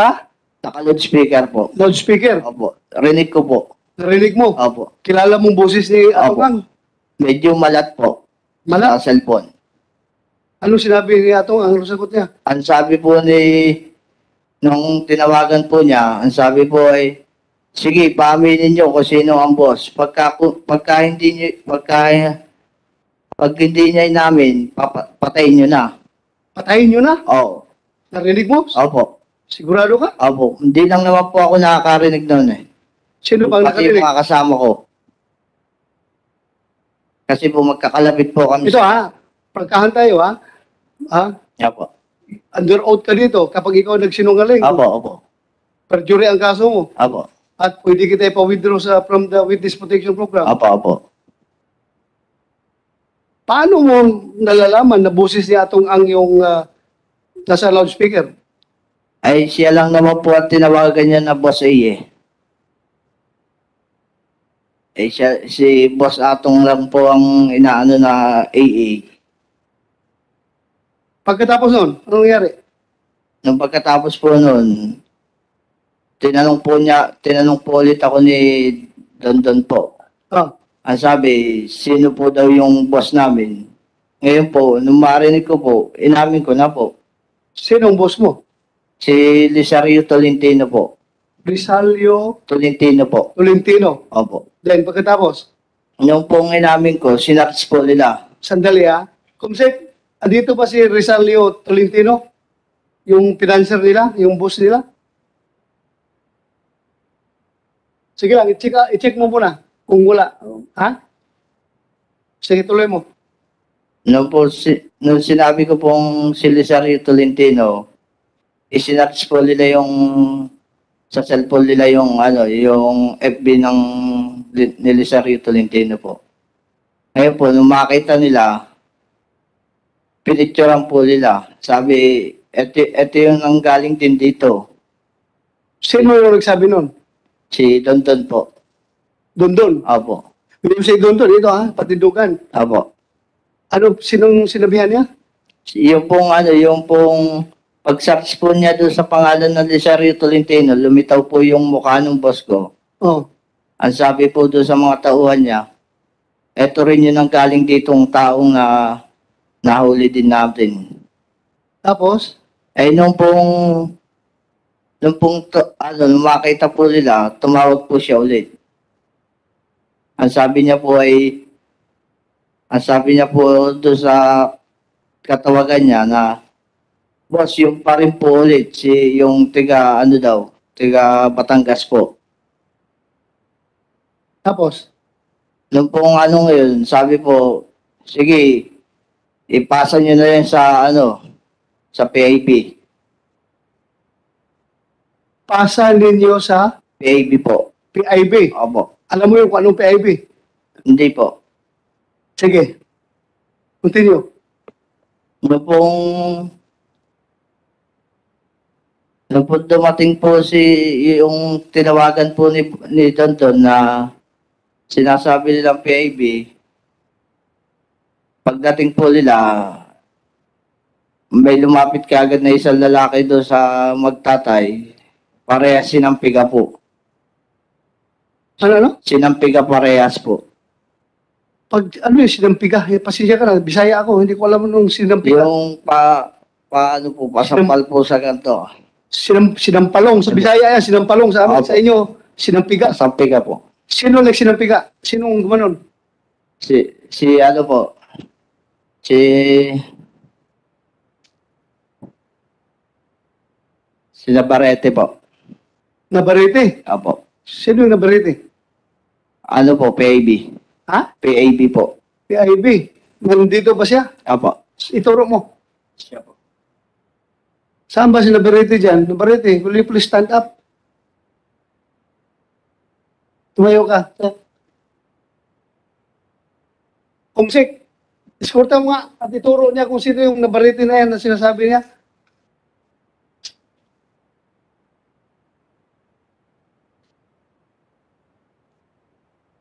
naka-loudspeaker po. loudspeaker, Opo, rinig ko po. narinig mo. Opo, Kilala mong boses ni Atong Opo. Ang. medyo malat po Malat? sa cellphone. Anong sinabi ni Atong Ang? Anong sagot niya? Ang sabi po nung tinawagan po niya, ang sabi po ay, sige, paaminin niyo kung sino ang boss. Pag hindi niya namin, patayin niyo na. Patayin nyo na? Oo. Narinig mo? Opo. Sigurado ka? Opo. Hindi lang naman po ako nakakarinig noon eh. Sino bang Pati nakarinig? mga kasama ko. Kasi po magkakalapit po kami. Ito prangkahan tayo Opo. Under oath ka dito kapag ikaw nagsinungaling. Opo. Perjury ang kaso mo. Opo. At pwede kita ipa-withdraw from the Witness Protection Program. Opo. Paano mo nalalaman na boses ni Atong Ang yung nasa loudspeaker? Ay, siya lang naman po at tinawagan niya na Boss A eh. Si Boss Atong lang po ang inaano na AA. Pagkatapos nun, anong nangyari? Nung pagkatapos po nun, tinanong po ulit ako ni Dondon po. Ang sabi, sino po daw yung boss namin? Ngayon po, nung marinig ko po, inamin ko na po. Sino ang boss mo? Si Lisario Tolentino po. Risalio Tolentino po. Tolentino. Opo. Then pagkatapos, Nung pong inamin ko, sinarch po nila. sandali Kumsek, andito pa si Risalio Tolentino? Yung financer nila? Yung boss nila? Sige lang, i-check mo muna. Kung wala. Sige, tuloy mo. Nung sinabi ko pong si Lisario Tolentino, isinarch po nila yung sa cellphone nila yung yung FB ni Lisario Tolentino po. Ngayon po, nung makita nila, pinicturean po nila. Sabi, eto yung nanggaling din dito. Sino yung nagsabi nun? Si Dondon po. Dondon. Opo. Hindi si Dondon, ito patindugan. Opo. Sinong sinabihan niya? Yung pong pag-search po niya doon sa pangalan ng Lisario Tolentino, lumitaw po yung mukha ng boss ko. Ang sabi po doon sa mga tauhan niya, eto rin yun ang galing ditong taong na nahuli din natin. Tapos? Nung makita po nila, tumawag po siya ulit. Ang sabi niya po doon sa katawagan niya na Boss, yung pa rin po ulit, yung tiga, ano daw, tiga Batangas po. Tapos, Nung pong ano ngayon, sabi po, sige, ipasa nyo na yan sa, ano, sa PIB. pasa ninyo sa PIB po. PIB. Opo. Alam mo yung kung anong PIB? Hindi po. Sige. Continue. Nung po dumating po yung tinawagan po ni Tonton na sinasabi nilang PIB, pagdating po nila, may lumapit kaagad na isang lalaki doon sa magtatay, parehas sinampiga po. Ano? Sinampiga parehas po. Pag ano yung sinampiga? Pasensya ka na, Bisaya ako, hindi ko alam nung sinampiga. Yung paano po, pasampal po sa ganito. Sinampalong, sa Bisaya yan, sinampalong sa amin, Opo. sa inyo, sinampiga. Pasampiga po. Sino nagsinampiga? Sinong gumanon? Si ano po, si Navarrete po. Nabarete. Apo. Sino yung Nabarete? Ano po, PAB. Ha? PAB po. PIB. Nandito ba siya? Apo. Ituro mo. Siya po. Saan ba si Nabarete dyan? Nabarete, will you please stand up? Tumayo ka. Kumsik, eskorta mo nga at ituro niya kung sino yung Nabarete na yan na sinasabi niya.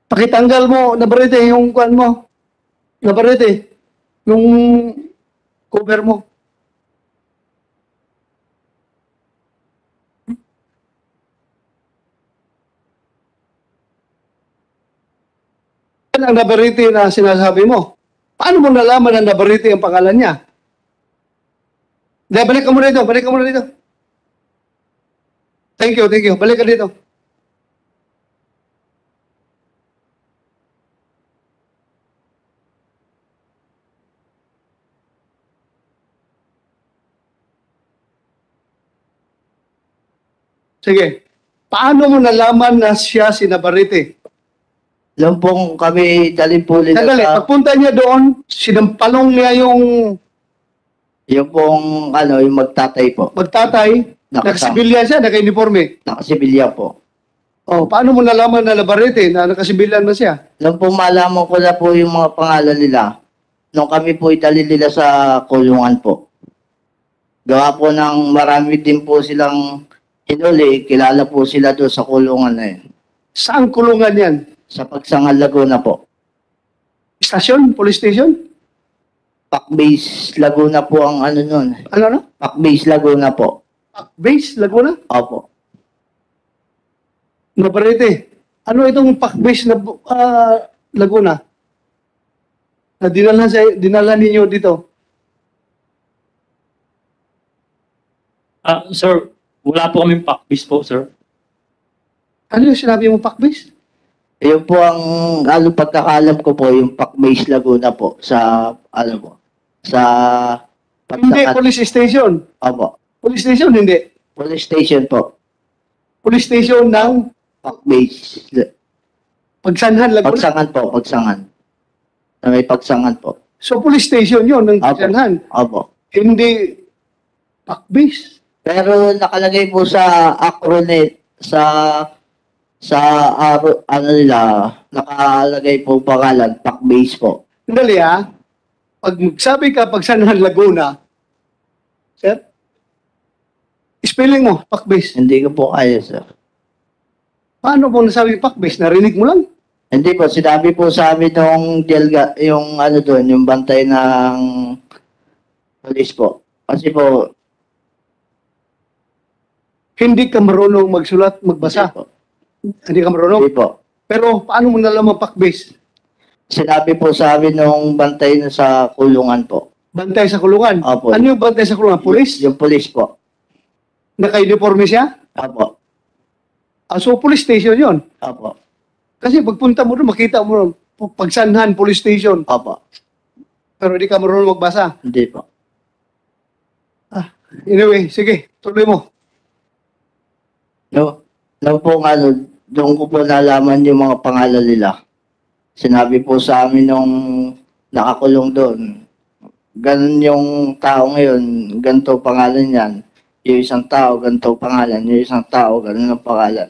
Pakitanggal mo, Nabarete, yung kuan mo. Nabarete, yung cover mo. Yan ang Nabarete na sinasabi mo. Paano mo nalaman na Nabarete ang pangalan niya? Balik ka muna dito, balik ka muna dito. Thank you, thank you. Balik ka dito. Sige. Paano mo nalaman na siya si Nabarete? Lang pong kami dalhin po nila Sandali, sa, pagpunta niya doon, sinampalong niya yung yung pong, ano, yung magtatay po. magtatay, nakasibilyan siya, naka-uniforme. Nakasibilya po. Oh, paano mo nalaman na Nabarete na nakasibilyan na siya? Nung po malaman ko na po yung mga pangalan nila, nung kami po idalhin nila sa kulungan po. Gawa po ng marami din po silang hinuli, kilala po sila doon sa kulungan na yun. Saan kulungan yan? Sa Pagsangal, Laguna po. Station? Police station? Pac-Base, Laguna po ang ano nun. Ano? Pac-Base, Laguna po. Base, Laguna? Opo. Nabarete. Ano itong Pac-Base na Laguna? Na dinala ninyo dito? Sir, wala po kaming pack-base po, sir. Ano yung sinabi mo Pac-Base? Yun po ang ano pagkakalam ko po, yung Pac-Base, Laguna po. Sa, ano po, sa Hindi, Pagsangal. police station. Opo. Police station, hindi. Police station po. Police station ng Pac-Base. Pagsanhan, Laguna. Pagsangan po, Pagsangan. Na may Pagsangan po. So, police station yun ng Opo. Pagsanhan. Opo. Hindi Pac-Base. Pero nakalagay po sa acronet, ano nila, nakalagay po pangalan, Pac-Base po. Sandali Pag magsabi ka Pagsanhan, Laguna, sir, spelling mo, Pac-Base. Hindi ko po kaya, sir. Paano mo nasabi Pac-Base? Narinig mo lang? Hindi po, sinabi po sa amin yung ano doon, yung bantay ng police po. Kasi po, Hindi ka marunong magsulat, magbasa. Hindi po. Hindi ka marunong. Hindi po. Pero paano mo nalaman Pac-Base? Sinabi po sa amin nung bantay na sa kulungan po. Bantay sa kulungan. Opo. Ano yung bantay sa kulungan? Police? Yung police po. Naka-uniforme siya? Opo. So, police station yon. Opo. Kasi pagpunta mo doon, makita mo doon, Pagsanhan, police station. Opo. Pero hindi ka marunong magbasa. Hindi po. Anyway, sige, tuloy mo. No, po doon ko po nalaman yung mga pangalan nila. Sinabi po sa amin nung nakakulong doon, ganun yung tao ngayon, ganito pangalan yan. Yung isang tao, ganito pangalan. Yung isang tao, ganun ang pangalan.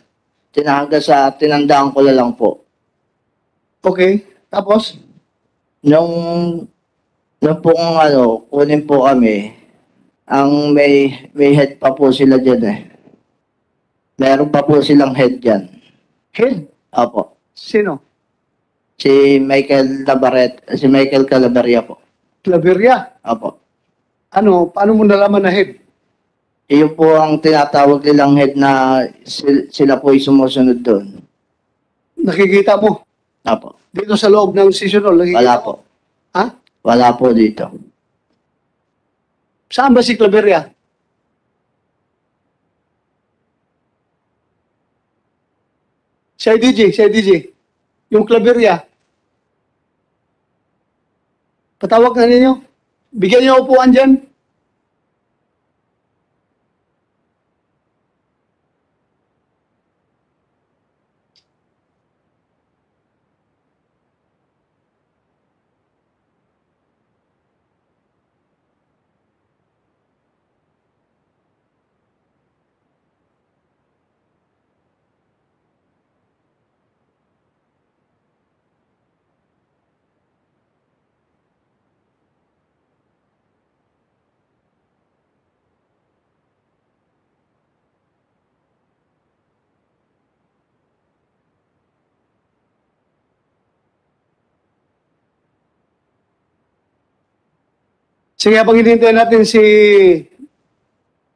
Tinandaan ko na lang po. Okay, tapos? Nung pong kunin po kami, ang may head pa po sila dyan eh. Meron pa po silang head dyan. Head? Opo. Sino? Si Michael Calabaria po. Claveria? Opo. Ano, paano mo nalaman na head? Iyon po ang tinatawag nilang head na sila po ay sumusunod doon. Nakikita mo? Opo. Dito sa loob ng session hall, nakikita Wala mo? po. Ha? Wala po dito. Saan ba si Claveria? Si IDG. Yung Claveria. Patawag na ninyo. Bigyan niyo upuan dyan. Sige, habang hinihintay natin si...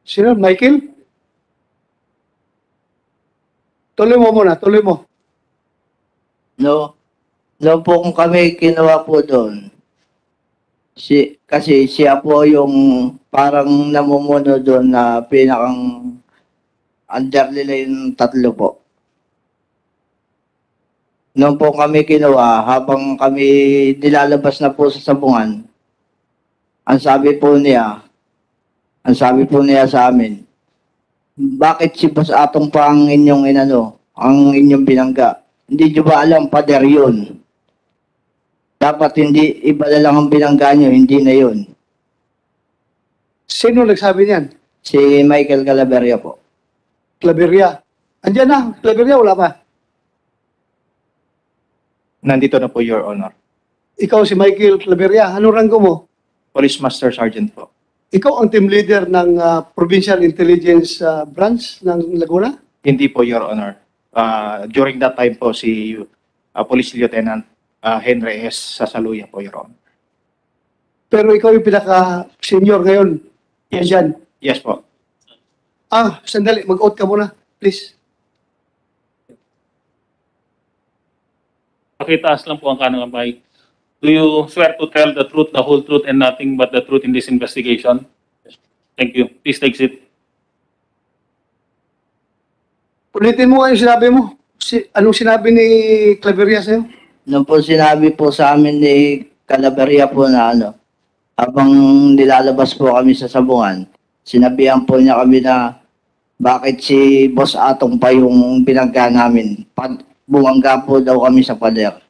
Sino? Michael? Tuloy mo muna, tuloy mo. No po kung kami kinuha po doon. Kasi siya po yung parang namumuno doon na pinakang under nila yung tatlo po. Noon po kami kinuha, habang kami nilalabas na po sa sabungan, ang sabi po niya sa amin, bakit si Boss Atong pa ang inyong ang inyong binangga? Hindi nyo ba alam, pader yun? Dapat hindi, iba na lang ang binangga nyo, hindi na yun. Sino nagsabi niyan? Si Michael Calabaria po. Claveria. Andiyan na, Claveria, wala pa. Nandito na po, Your Honor. Ikaw si Michael Claveria. Anong ranggo mo? Police Master Sergeant po. Ikaw ang team leader ng Provincial Intelligence Branch ng Laguna? Hindi po, Your Honor. During that time po, si Police Lieutenant Henry S. Sasaluya po, Your Honor. Pero ikaw yung pinaka-senior ngayon. Yes. Yan. Yes po. Sandali. Mag-out ka muna. Please. Pakitaas lang po ang kanang kamay. Do you swear to tell the truth, the whole truth, and nothing but the truth in this investigation? Thank you. Please take seat. Ulitin mo nga yung sinabi mo. Anong sinabi ni Claveria sa'yo? Noon po sinabi po sa amin ni Calabaria po na habang nilalabas po kami sa sabungan, sinabihan po niya kami na bakit si Boss Atong pa yung binangga namin. Bumangga po daw kami sa pader.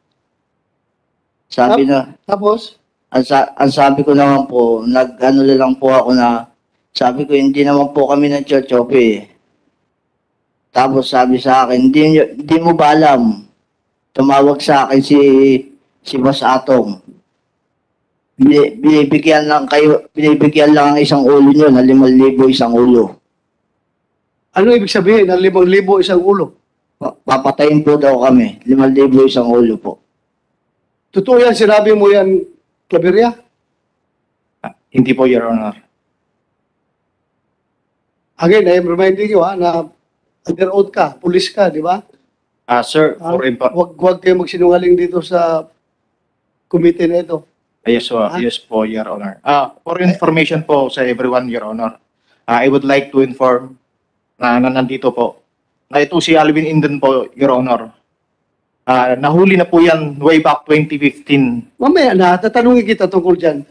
Sabi na, Tapos? ang sabi ko naman po, lang po ako na, sabi ko hindi naman po kami nag-chochope. Tapos sabi sa akin, hindi mo ba alam? Tumawag sa akin si Boss Atong. Binibigyan lang ang isang ulo nyo na 5,000 isang ulo. Ano ibig sabihin ng 5,000 isang ulo? Papatayin po daw kami, 5,000 isang ulo po. Totoo yan, sinabi mo yan, Claveria? Hindi po, Your Honor. Again, I am reminding you na under oath ka, pulis ka, di ba? Sir, for Huwag kayo magsinungaling dito sa committee na ito. yes po, Your Honor. For information po sa everyone, Your Honor, I would like to inform na nandito po na ito si Alvin Inden po, Your Honor. Nahuli na po yan way back 2015. Mamaya na, tatanungin kita tungkol dyan.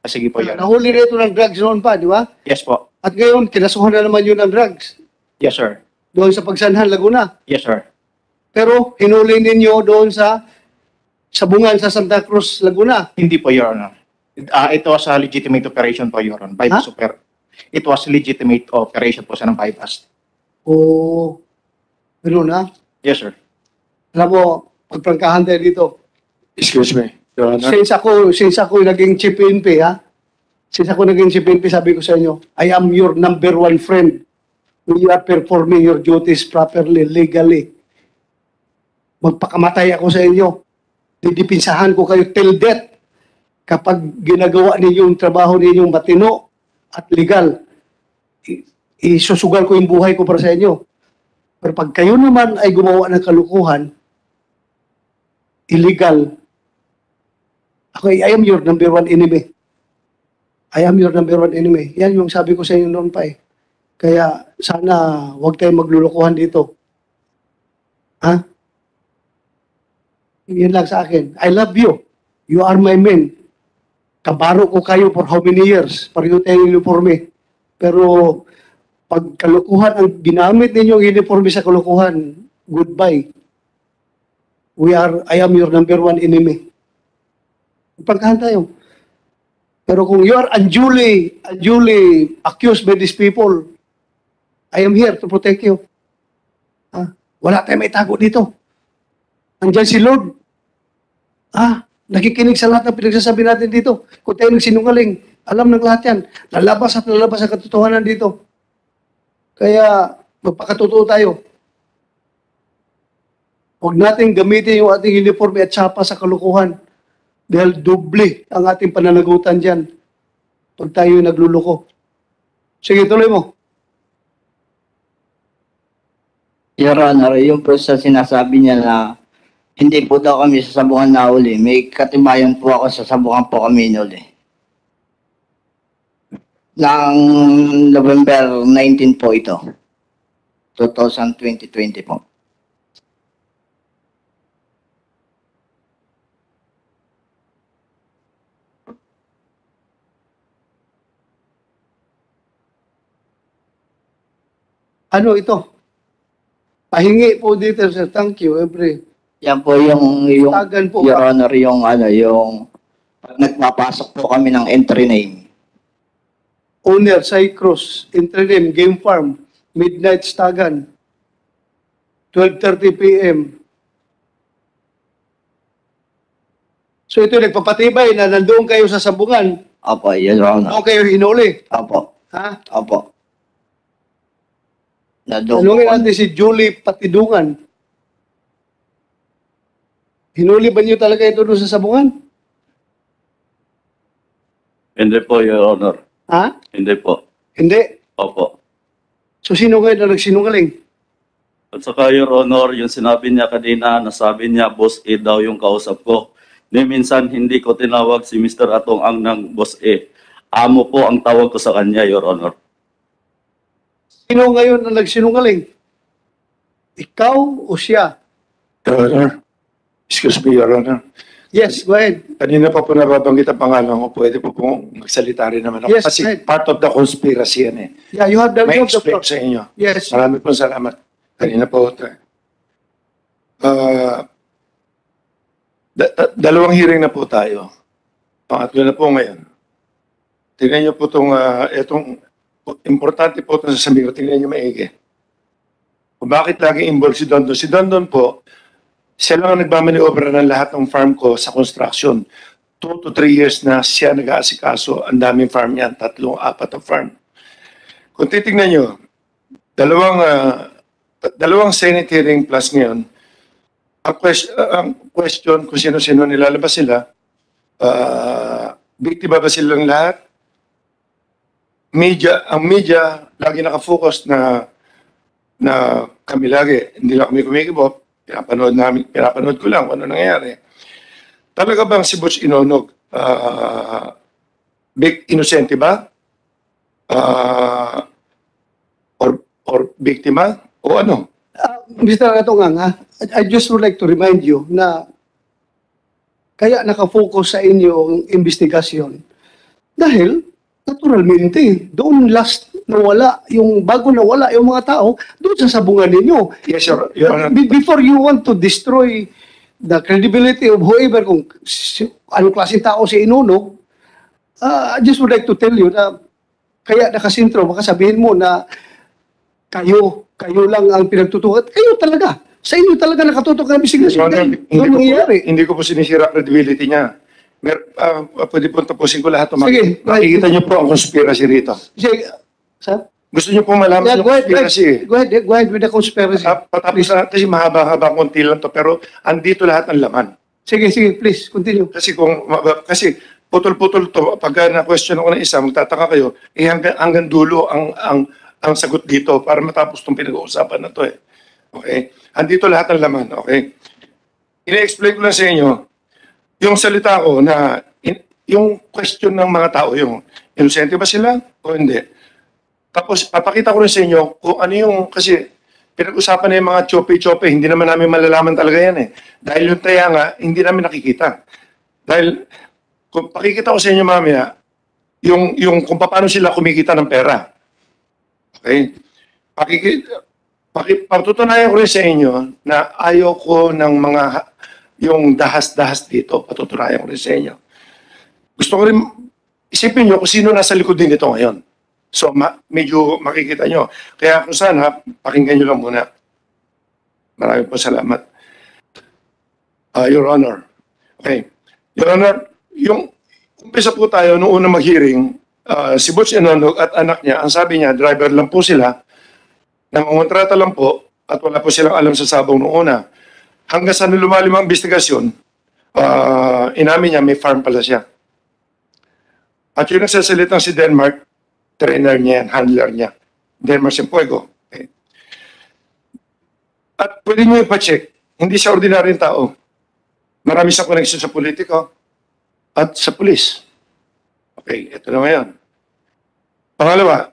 Sige po, Your Honor. Nahuli na ito ng drugs noon pa, di ba? Yes po. At ngayon, kinasuhan na naman yun ng drugs. Yes, sir. Doon sa Pagsanhan, Laguna. Yes, sir. Pero hinuli ninyo doon sa Sabungan sa Santa Cruz, Laguna. Hindi po, Your Honor. Ito was a legitimate operation po, Your Honor. It was legitimate operation po sa ng bypass. O, ano na? Yes, sir. Alam mo, pagprangkahan tayo dito. Excuse me, Your Honor. Since ako naging chief PNP, ha? Since ako naging chief PNP, sabi ko sa inyo, I am your number one friend. You are performing your duties properly, legally. Magpakamatay ako sa inyo. Didipinsahan ko kayo till death kapag ginagawa ninyo yung trabaho ninyong matino at legal. Isusugal ko yung buhay ko para sa inyo. Pero pag kayo naman ay gumawa ng kalukuhan, illegal, I am your number one enemy. I am your number one enemy. Yan yung sabi ko sa inyo noon pa eh. Kaya sana huwag tayong maglulukuhan dito. Ha? Yan lang sa akin. I love you. You are my man. Kabaro ko kayo for how many years? Pareho tayong uniforme. Pero pag kalukuhan ang ginamit ninyong uniforme sa kalukuhan, goodbye. I am your number one enemy. Pagkahan tayo. Pero kung you are unduly accused by these people, I am here to protect you. Wala tayong may tago dito. Andyan si Lord. Nakikinig sa lahat ng pinagsasabi natin dito. Kung tayo nagsinungaling, alam ng lahat yan. Lalabas at lalabas ang katotohanan dito. Kaya, magpakatotoo tayo. Huwag natin gamitin yung ating uniforme at sapa sa kalukuhan. Dahil doble ang ating pananagutan dyan pag tayo nagluloko. Sige, tuloy mo. Your Honor, yung po sa sinasabi niya na hindi po daw kami sa sabungan na uli. May katibayan po ako sa sabungan po kami inuli. Ng November 19 po ito. 2020 po. Ano ito? Pahingi po dito, sir. Thank you. Yan po yung Tagan po Your ba? Honor, yung pag nagpapasok po kami ng entry name. Owner, Cycross, entry name, Game Farm, Midnight Stagan, 12:30 p.m. So ito nagpapatibay na nandoon kayo sa sabungan. Opo, Your Honor. Doon kayo hinuli. Opo. Ha? Opo. Doon Tanungin natin si Julie Patidungan. Hinuli ba niyo talaga ito doon sa sabungan? Hindi po, Your Honor. Ha? Hindi po. Hindi. Opo. So sino kayo na nagsinungaling? At saka, Your Honor, yung sinabi niya kanina, nasabi niya, Boss A daw yung kausap ko. Ni minsan, hindi ko tinawag si Mr. Atong Ang ng Boss A. Amo po ang tawag ko sa kanya, Your Honor. Sino ngayon na nagsinungaling? Ikaw o siya? Your Honor. Excuse me, Your Honor. Yes, go ahead. Kanina pa po nababanggit ang pangalan ko. Pwede po pong magsalita rin naman ako. Yes, Kasi right. part of the conspiracy yan eh. Yeah, you have the May you have the explain floor. sa inyo. Yes. Marami pong salamat. Kanina po. Dalawang hearing na po tayo. Pangatlo na po ngayon. Tingnan niyo po itong importante po itong sasabihin ko. Tingnan niyo maigi. Kung bakit lagi involved si Dondon? Si Dondon po, siya lang ang nagmamaniobra ng lahat ng farm ko sa construction. 2 to 3 years na siya nag-aasikaso. Ang daming farm niyan, 3, 4 na farm. Kung titignan nyo, dalawang Senate hearing plus ngayon, ang question kung sino-sino nilalabas sila, biktima ba silang lahat? Ang media, lagi nakafocus na kami lagi, hindi lang kami kumikibot. Pinapanood ko lang kung ano nangyayari. Talaga bang si Butch Inonog, inosente ba? Or biktima? O ano? Mr. Atongang, I just would like to remind you na kaya nakafocus sa inyong investigasyon. Dahil, naturalmente, doon last nawala, yung bago nawala yung mga tao, doon sa sabungan ninyo. Yes, Your Honor. Before you want to destroy the credibility of whoever, kung anong klaseng tao si Inunog, I just would like to tell you na kaya nakasintro, baka sabihin mo na kayo lang ang pinagtutukan. Kayo talaga. Sa inyo talaga nakatutok ang investigasyon. Hindi ko po sinisira credibility niya. Pwede po tapusin ko lahat. Sige. Makikita niyo po ang conspiracy rito. Sige. Sir? Gusto niyo po malaman yung conspiracy. Go ahead with the conspiracy. Patapos na, kasi mahaba-haba konti lang to, pero andito lahat ng laman. Sige, please, continue. Kasi putol-putol to, pagka na-question ako ng isa, magtataka kayo, hanggang dulo ang sagot dito para matapos itong pinag-uusapan na to. Okay? Andito lahat ng laman. Okay? Ine-explain ko lang sa inyo, yung salita ko na, yung question ng mga tao, yung inosente ba sila o hindi? Tapos, papakita ko rin sa inyo kung ano yung, kasi pinag-usapan na yung mga chope-chope, hindi naman namin malalaman talaga yan eh. Dahil yung taya nga, hindi namin nakikita. Dahil, kung pakikita ko sa inyo mamaya, yung kung paano sila kumikita ng pera. Okay? Patutunayan ko rin sa inyo na ayaw ko ng mga, yung dahas-dahas dito, patutunayan ko rin sa inyo. Gusto ko rin, isipin nyo kung sino nasa likod din ito ngayon. So, medyo makikita nyo. Kaya kung sana, pakinggan nyo lang muna. Maraming po salamat. Your Honor. Okay. Your Honor, yung umpisa po tayo noong unang mag-hearing, si Butch Inonog at anak niya, ang sabi niya, driver lang po sila, nangungontrata lang po, at wala po silang alam sa sabong noong una. Hanggang sa lumalim ang investigasyon, inamin niya, may farm pala siya. At yung nagsasalitang si Denmark, trainer niya yan, handler niya. Denmark Simpuego. Okay. At pwede nyo ipacheck, hindi siya ordinaryong tao. Marami siyang connection sa politiko at sa pulis. Okay, ito na ngayon. Pangalawa,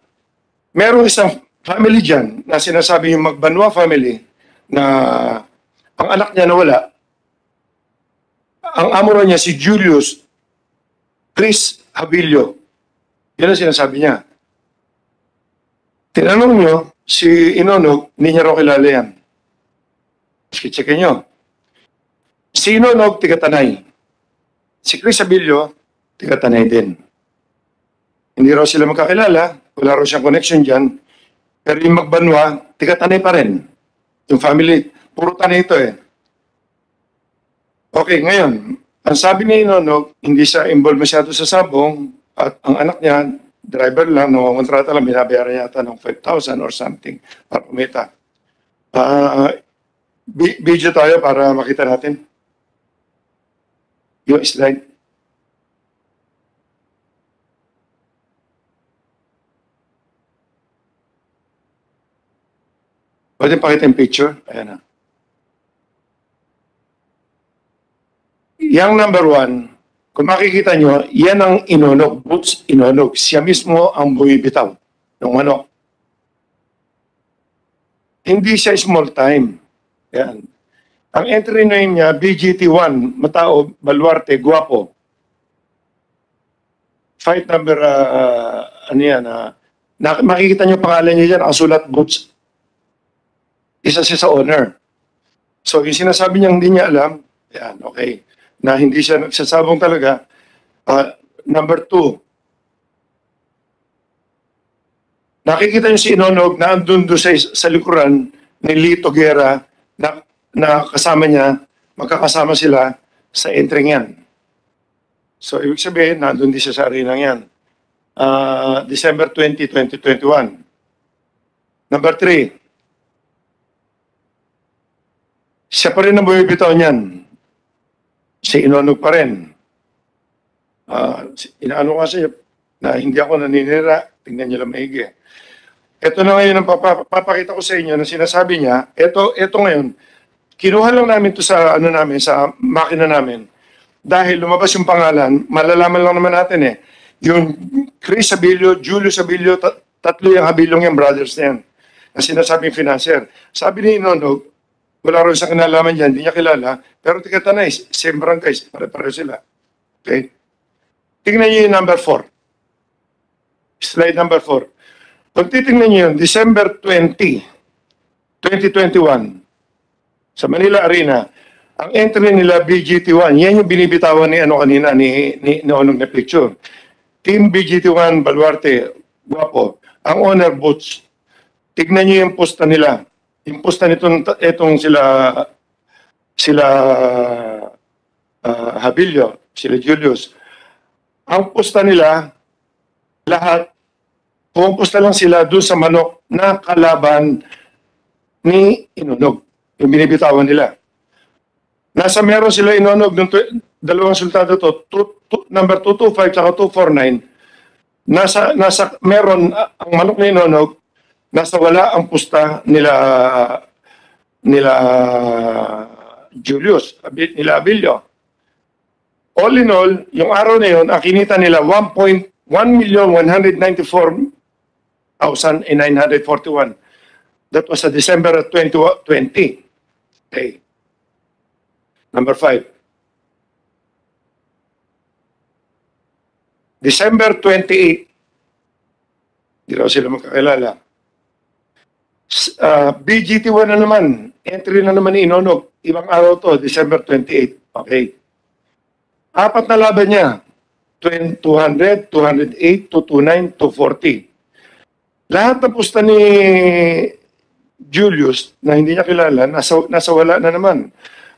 merong isang family dyan na sinasabi yung Magbanwa family na ang anak niya nawala. Ang amo niya si Julius Chris Habilio. Yan ang sinasabi niya. Tinanong nyo, si Inonog, hindi niya raw kilala yan. Checkin nyo. Si Inonog, tiga-Tanay. Si Chris Abilio, tiga-Tanay din. Hindi raw sila magkakilala, wala raw siyang connection dyan. Pero yung Magbanwa, tiga-Tanay pa rin. Yung family, puro Tanay ito eh. Okay, ngayon, ang sabi ni Inonog, hindi siya involved masyado sa sabong at ang anak niya, driver lang, nangungontrata lang, binabayaran yata ng 5,000 or something para kumita. Video tayo para makita natin. Yung slide. Pwede pakita yung picture? Ayan na. Yang number 1, kung makikita nyo, yan ang Inonog, Butch Inonog. Siya mismo ang bumibitaw ng manok. Hindi siya small time. Yan. Ang entry name niya, BGT1, Matao, Baluarte, Guapo. Fight number, ano yan, makikita nyo pangalan niya dyan, nakasulat Butch. Isa siya sa owner. So, yung sinasabi niya hindi niya alam, yan, okay. Na hindi siya nagsasabong talaga. Number 2, nakikita niyo si Inonog na andun doon sa likuran ni Lito Guerra na kasama niya, magkakasama sila sa entry yan. So, ibig sabihin, nandun din siya sa arenang yan. December 20, 2021. Number 3, siya pa rin ang bumibitaw niyan. Si Inonog pa rin. Inaano kasi na hindi ako naninira, tingnan niyo lang maigi. Ito na ngayon ang papakita ko sa inyo na sinasabi niya, ito ngayon, kinuha lang namin to sa sa makina namin. Dahil lumabas yung pangalan, malalaman lang naman natin eh. Yung Chris Abilio, Julius Abilio, tatlo yung Abiliong yung brothers na yan. na sinasabing financier. Sabi ni Inonog, wala rin sa kinalaman yan, hindi niya kilala, pero Tigatanay, same barangay, pare-pareho sila. Okay? Tingnan niyo yung number 4. Slide number 4. Kung titingnan niyo yun, December 20, 2021, sa Manila Arena, ang entry nila BGT1, yan yung binibitawan ni ano kanina, ni Onong na picture. Team BGT1, Baluarte, Guapo, ang owner boots. Tignan niyo yung posta nila. Yung posta itong sila Habilio, sila Julius. Ang posta nila, lahat, pumupusta lang sila doon sa manok na kalaban ni Inonog. Yung binibitawan nila. Meron sila Inonog ng dalawang sultado number 225 at 249. Meron ang manok ni Inonog, nasa wala ang pusta nila Julius, nila Abilio. All in all, yung araw na yun, ang kinita nila 1,194,941. That was sa December 2020. Okay. Number 5. December 28. Hindi raw sila magkakilala. BGT1 na naman. Entry na naman ni Inonog. Ibang araw to, December 28. Okay. 4 na laban niya. 200, 208, 229, 240. Lahat ng pusta ni Julius na hindi niya kilala, nasa wala na naman.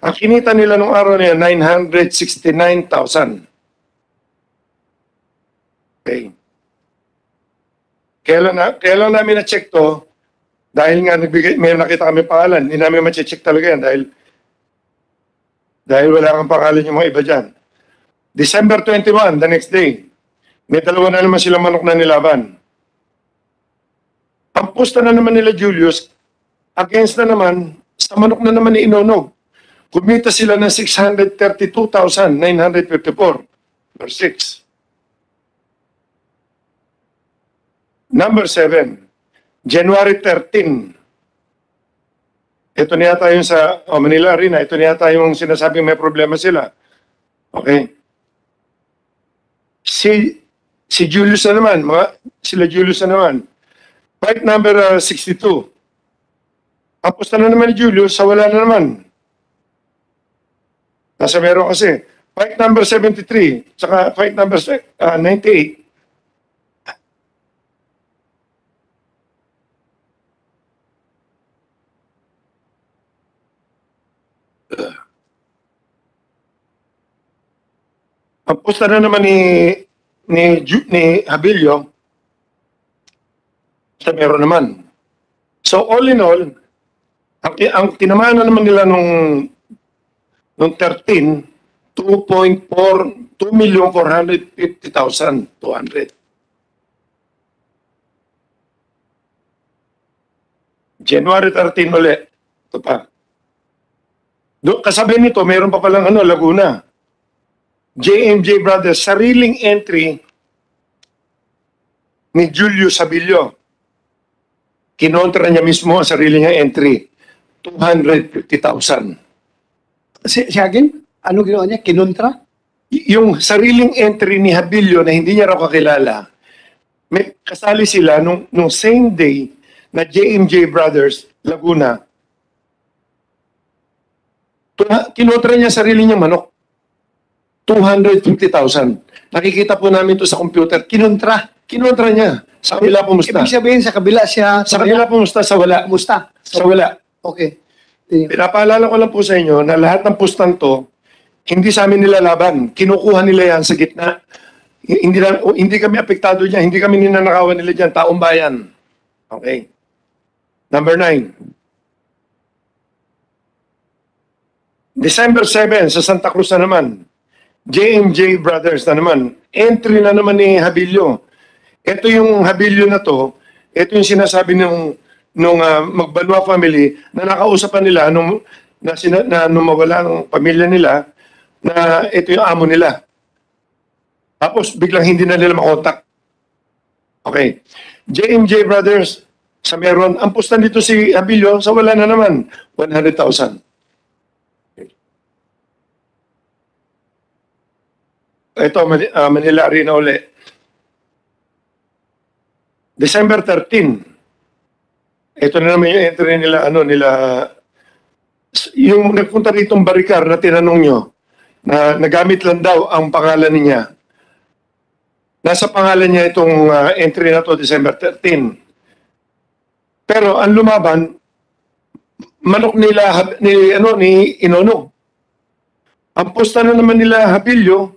Ang kinita nila nung araw niya, 969,000. Okay. Kailan namin na-check to, dahil nga may nakita kami pangalan, hindi namin ma-check talaga yan dahil wala kang pangalan yung mga iba dyan. December 21, the next day, may dalawa na naman silang manok na nilaban. Ang pusta na naman nila Julius, against na naman, sa manok na naman ni Inonog. Kumita sila ng 632,954 per 6. Number 7, January 13. Ito niya tayo sa Manila Arena. Ito niya tayo yung sinasabing may problema sila. Okay. Si Julius na naman, sila Julius na naman. Fight number 62. Ang pusta na naman ni Julius, sa wala na naman. Nasa meron kasi. Fight number 73, saka fight number 98. Ang pusta na naman ni Habilio, sa meron naman. So all in all, ang tinamaan na naman nila nung 13, 2,450,200. January 13 ulit. Ito pa. Kasabi nito, mayroon pa palang Laguna. JMJ Brothers, sariling entry ni Julius Habilio. Kinontra niya mismo ang sarili niya entry. 250,000. Si again? Ano ginawa niya? Kinontra? Yung sariling entry ni Habilio na hindi niya raw kakilala, may kasali sila nung same day na JMJ Brothers, Laguna. Kinontra niya sarili niya manok. 250,000. Nakikita po namin to sa computer. Kinontra niya. Sa kabila pumusta. Ibig sabihin, sa kabila siya... Sa kabila pumusta, sa wala. Pumusta? Sa wala. Okay. Pinapaalala ko lang po sa inyo na lahat ng pustan to, hindi sa amin nilalaban. Kinukuha nila yan sa gitna. Hindi kami apektado dyan. Hindi kami ninanakawan nila dyan. Taong bayan. Okay. Number 9. December 7 sa Santa Cruz na naman. JMJ Brothers na naman. Entry na naman ni Habilio. Ito yung Habilio na to. Ito yung sinasabi nung Magbanwa family na nakausapan nila nung mawala ng pamilya nila na ito yung amo nila. Tapos biglang hindi na nila makontak. Okay. JMJ Brothers, sa meron. Ang pusta dito si Abilio, sa wala na naman, 100,000. Ito, Manila Arena uli. December 13. Ito na naman yung entry nila, yung nagpunta rito Baricar na tinanong nyo, na nagamit lang daw ang pangalan niya. Nasa pangalan niya itong entry na to, December 13. Pero ang lumaban, manok nila ni Inonog. Ang posta na naman nila Habilio,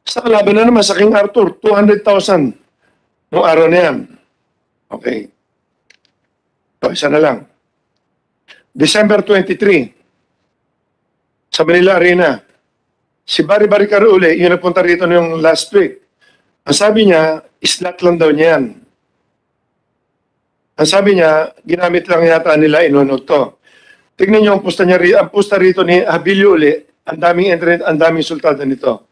sa kalaban na naman sa King Arthur, 200,000 noong araw na yan. Okay. So, isa na lang. December 23, sa Manila Arena, si Bari Carule, yung napunta rito yung last week, ang sabi niya, slot lang daw niya yan. Ang sabi niya, ginamit lang yata nila Inonog to. Tignan niyo ang pusta niya, ang pusta rito ni Habilio uli, ang daming internet, ang daming sultada nito.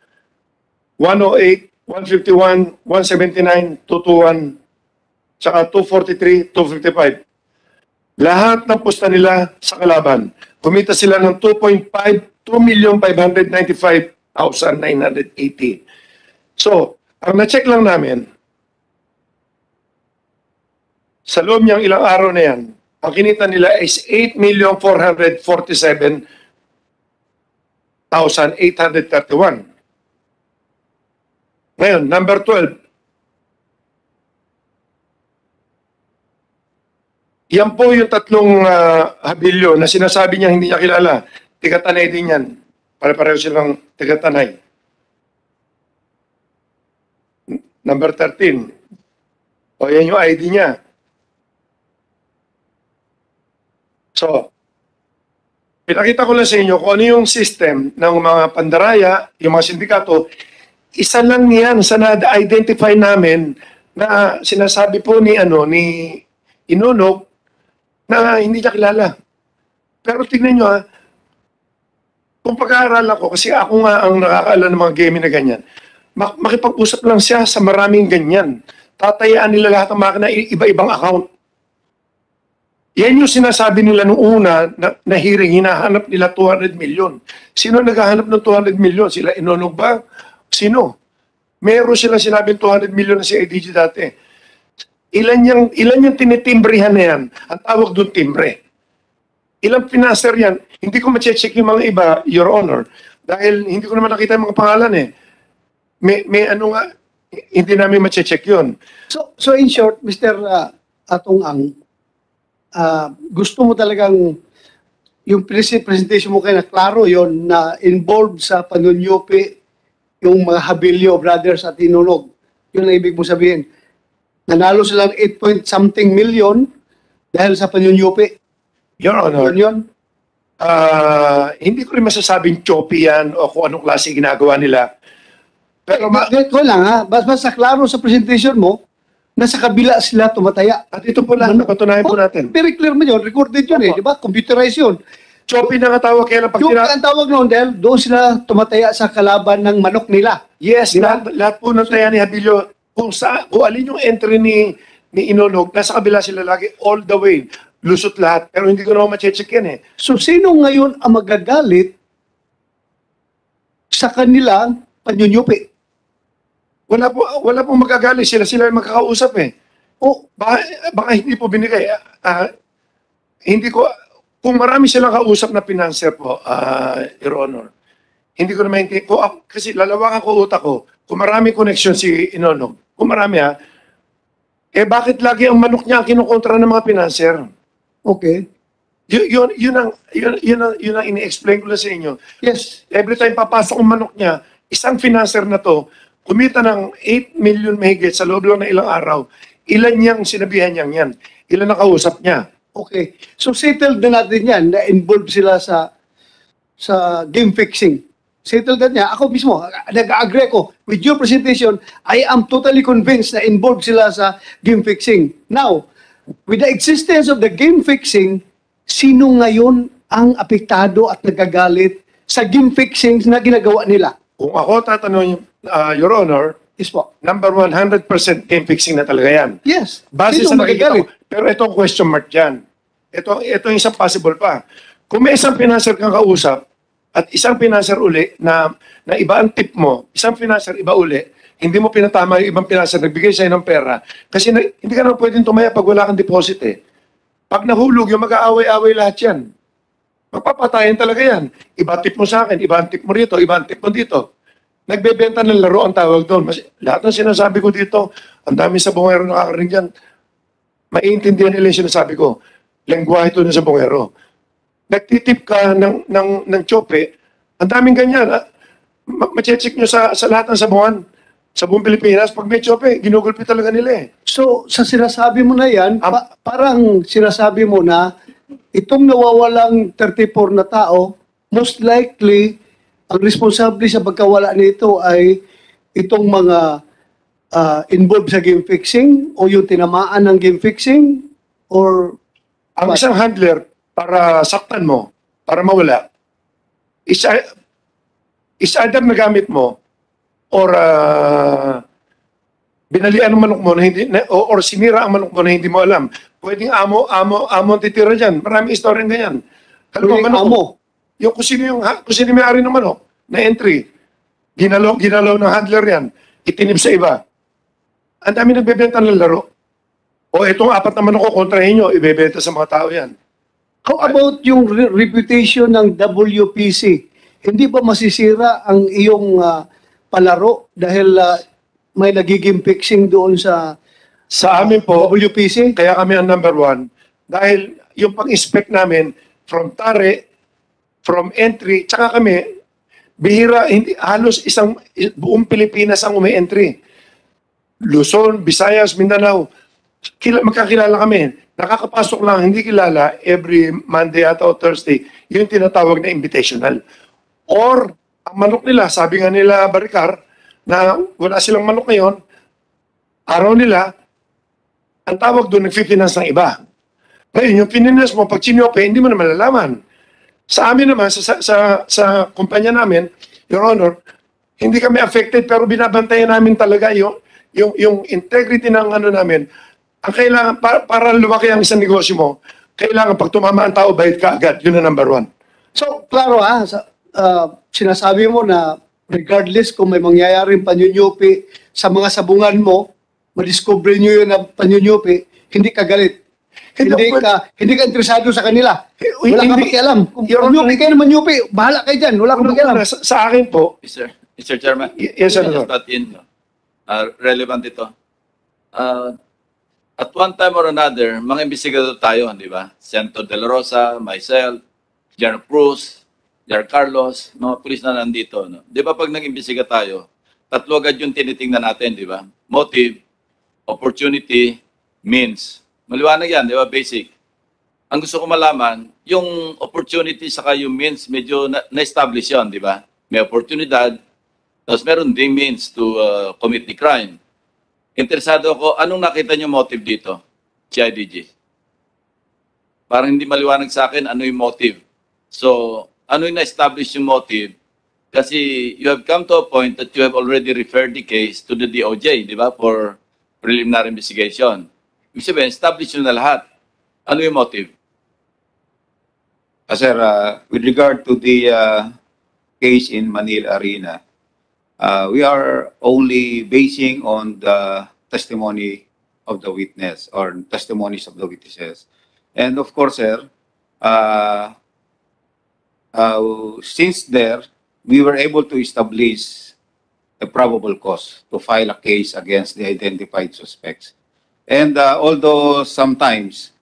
108, 151, 179, 221, saka 243, 255. Lahat ng pusta nila sa kalaban. Kumita sila ng 2,595,980. So, ang na-check lang namin, sa loob niyang ilang araw na yan, ang kinita nila is 8,447,831. Ngayon, number 12. Yan po yung tatlong Habilio na sinasabi niya hindi niya kilala. Tigatanay din yan. Pare-pareho silang tigatanay. Number 13. O yan yung ID niya. So, pinakita ko lang sa inyo kung ano yung system ng mga pandaraya, yung mga sindikato. Isa lang yan sa na-identify namin na sinasabi po ni Inonog na hindi niya kilala. Pero tignan nyo kung pag-aaral ako, kasi ako nga ang nakakaalam ng mga gaming na ganyan, makipag-usap lang siya sa maraming ganyan. Tatayaan nila lahat ng makina, iba-ibang account. Yan yung sinasabi nila nung una na hearing, hinahanap nila 200 million. Sino naghahanap ng 200 million? Sila Inonog ba? Sino? Meron sila sinabing 200 million na si IDG dati. Ilan yung tinitimbrihan na yan? Ang tawag doon timbre. Ilang financer yan? Hindi ko ma-check yung mga iba, Your Honor. Dahil hindi ko naman nakita yung mga pangalan eh. May ano nga, hindi namin ma-check yun. So in short, Mr. Atong Ang, gusto mo talagang yung presentation mo kayo na klaro yon na involved sa panunyupi yung mga Habilio brothers at Inonog. Yun ang ibig mo sabihin. Nanalo sila ng 8-point-something million dahil sa panunyupi. Your Honor, Yun. hindi ko rin masasabing choppy yan o kung anong klase ginagawa nila. Pero Ko lang basta klaro sa presentation mo, nasa kabila sila tumataya. At ito po lang, napatunayan po natin. Very clear mo yun, recorded yun di ba? Computerized yun. Choppy na nga tawag kaya lang pag Yung ang tawag noon dahil doon sila tumataya sa kalaban ng manok nila. Yes, Diba? lahat po ng taya ni Habilio, kung alin yung entry ni Inonog, nasa kabila sila lagi all the way. Lusot lahat. Pero hindi ko naman ma-check yan eh. So sino ngayon ang magagalit sa kanilang panyunyupi? Wala pong magagalit. Sila yung makakausap eh. O baka hindi po binigay. Hindi ko, kung marami silang kausap na financer po, Your Honor, hindi ko naman kasi lalawakan ko utak ko, kung marami connection si Inonog, kung marami bakit lagi ang manok niya ang kinukontra ng mga financer? Okay. Yun ang ini-explain ko lang sa inyo. Yes. Every time papasok ang manok niya, isang financer na to, kumita ng 8 million mahigit sa loob lang ng ilang araw. Ilan niyang sinabihan niyang yan? Ilan ang kausap niya? Okay. So settled na natin yan na involved sila sa game fixing. Settled na niya. Ako mismo, nag-agree ko with your presentation, I am totally convinced na involved sila sa game fixing. Now, with the existence of the game fixing, sino ngayon ang apektado at nagagalit sa game fixing na ginagawa nila? Kung ako tatanungin, Your Honor, Yes po. number 100% game fixing na talaga yan. Yes. Base Sino sa nakikita ko, magagalit? Pero ito ang question mark dyan. Ito yung isang possible pa. Kung may isang financer kang kausap at isang financer uli na iba ang tip mo, isang financer iba uli, hindi mo pinatama yung ibang financer, nagbigay sa'yo ng pera, kasi hindi ka na pwedeng tumaya pag wala kang deposit eh. Pag nahulog, yung mag-aaway-aaway lahat yan. Magpapatayan talaga yan. Iba tip mo sa akin, iba ang tip mo rito, iba ang tip mo dito. Nagbebenta ng laro ang tawag doon. Lahat ng sinasabi ko dito, ang dami sa bungero nakakarinig dyan. Maiintindihan nila yung sinasabi ko. Lengguwahe ito na sa bungero. Nagtitip ka ng tsope, ang daming ganyan. Machecheck nyo sa lahat ng sabungan. Sa buong Pilipinas, pag may tsope, ginugulpi talaga nila eh. So, sa sinasabi mo na yan, parang sinasabi mo na itong nawawalang 34 na tao, most likely, ang responsable sa pagkawala nito ay itong mga involved sa game fixing o yung tinamaan ng game fixing or ang isang handler para saktan mo, para mawala, is either nagamit mo or binalian ang manok mo na hindi or sinira ang manok mo na hindi mo alam. Pwedeng amo ang titira diyan. Maraming istorya ganyan. Halimbawa manok mo, yung kung sino may-ari ng manok na entry, ginalaw ng handler yan, itinip sa iba. Ang dami nagbebenta ng laro. O itong 4 na manok ko kontrahin nyo, ibebenta sa mga tao yan. how about yung reputation ng WPC? Hindi ba masisira ang iyong palaro dahil may nagiging fixing doon sa amin po, WPC? Kaya kami ang number 1. Dahil yung pang-inspect namin, from tare, from entry, tsaka kami, bihira, halos buong Pilipinas ang umi-entry. Luzon, Visayas, Mindanao, magkakilala kami. Nakakapasok lang, hindi kilala, every Monday at o Thursday, yung tinatawag na invitational. Or, ang manok nila, sabi nga nila Baricar, na wala silang manok ngayon, araw nila, ang tawag doon, nag-finance ng iba. Ngayon, yung finance mo, pag sinyope, hindi mo na malalaman. Sa amin naman, sa kumpanya namin, Your Honor, hindi kami affected, pero binabantayan namin talaga yung integrity ng ano namin. Ang kailangan, para lumaki ang isang negosyo mo, kailangan pag tumama ang tao, bayad ka agad. Yun ang number 1. So, klaro sinasabi mo na regardless kung may mangyayaring panyunyupi sa mga sabungan mo, madiscover nyo yun na panyunyupi, hindi ka galit. Hindi ka interesado sa kanila. Wala ka makialam. Kung nyupi kayo naman nyupi, bahala kayo dyan. Wala ka makialam. Sa akin po. Mr. Chairman. Yes, Senator. Relevant ito. At one time or another, mga investigador tayo, di ba? Senator De La Rosa, myself, General Cruz, General Carlos, mga pulis na nandito. No? Di ba pag nag-imbestiga tayo, 3 agad yung tinitingnan natin, di ba? Motive, opportunity, means. Maliwanag yan, di ba? Basic. Ang gusto ko malaman, yung opportunity saka yung means, medyo na-establish yun, di ba? May oportunidad, tapos meron ding means to commit the crime. Interesado ako, anong nakita niyo motive dito, CIDG? Parang hindi maliwanag sa akin ano yung motive. So, ano yung na-establish yung motive? Kasi you have come to a point that you have already referred the case to the DOJ, di ba, for preliminary investigation. Ibig sabihin, establish nyo na lahat. Ano yung motive? Sir, with regard to the case in Manila Arena, we are only basing on the testimony of the witness or testimonies of the witnesses. And of course, sir, since there, we were able to establish a probable cause to file a case against the identified suspects. And although sometimes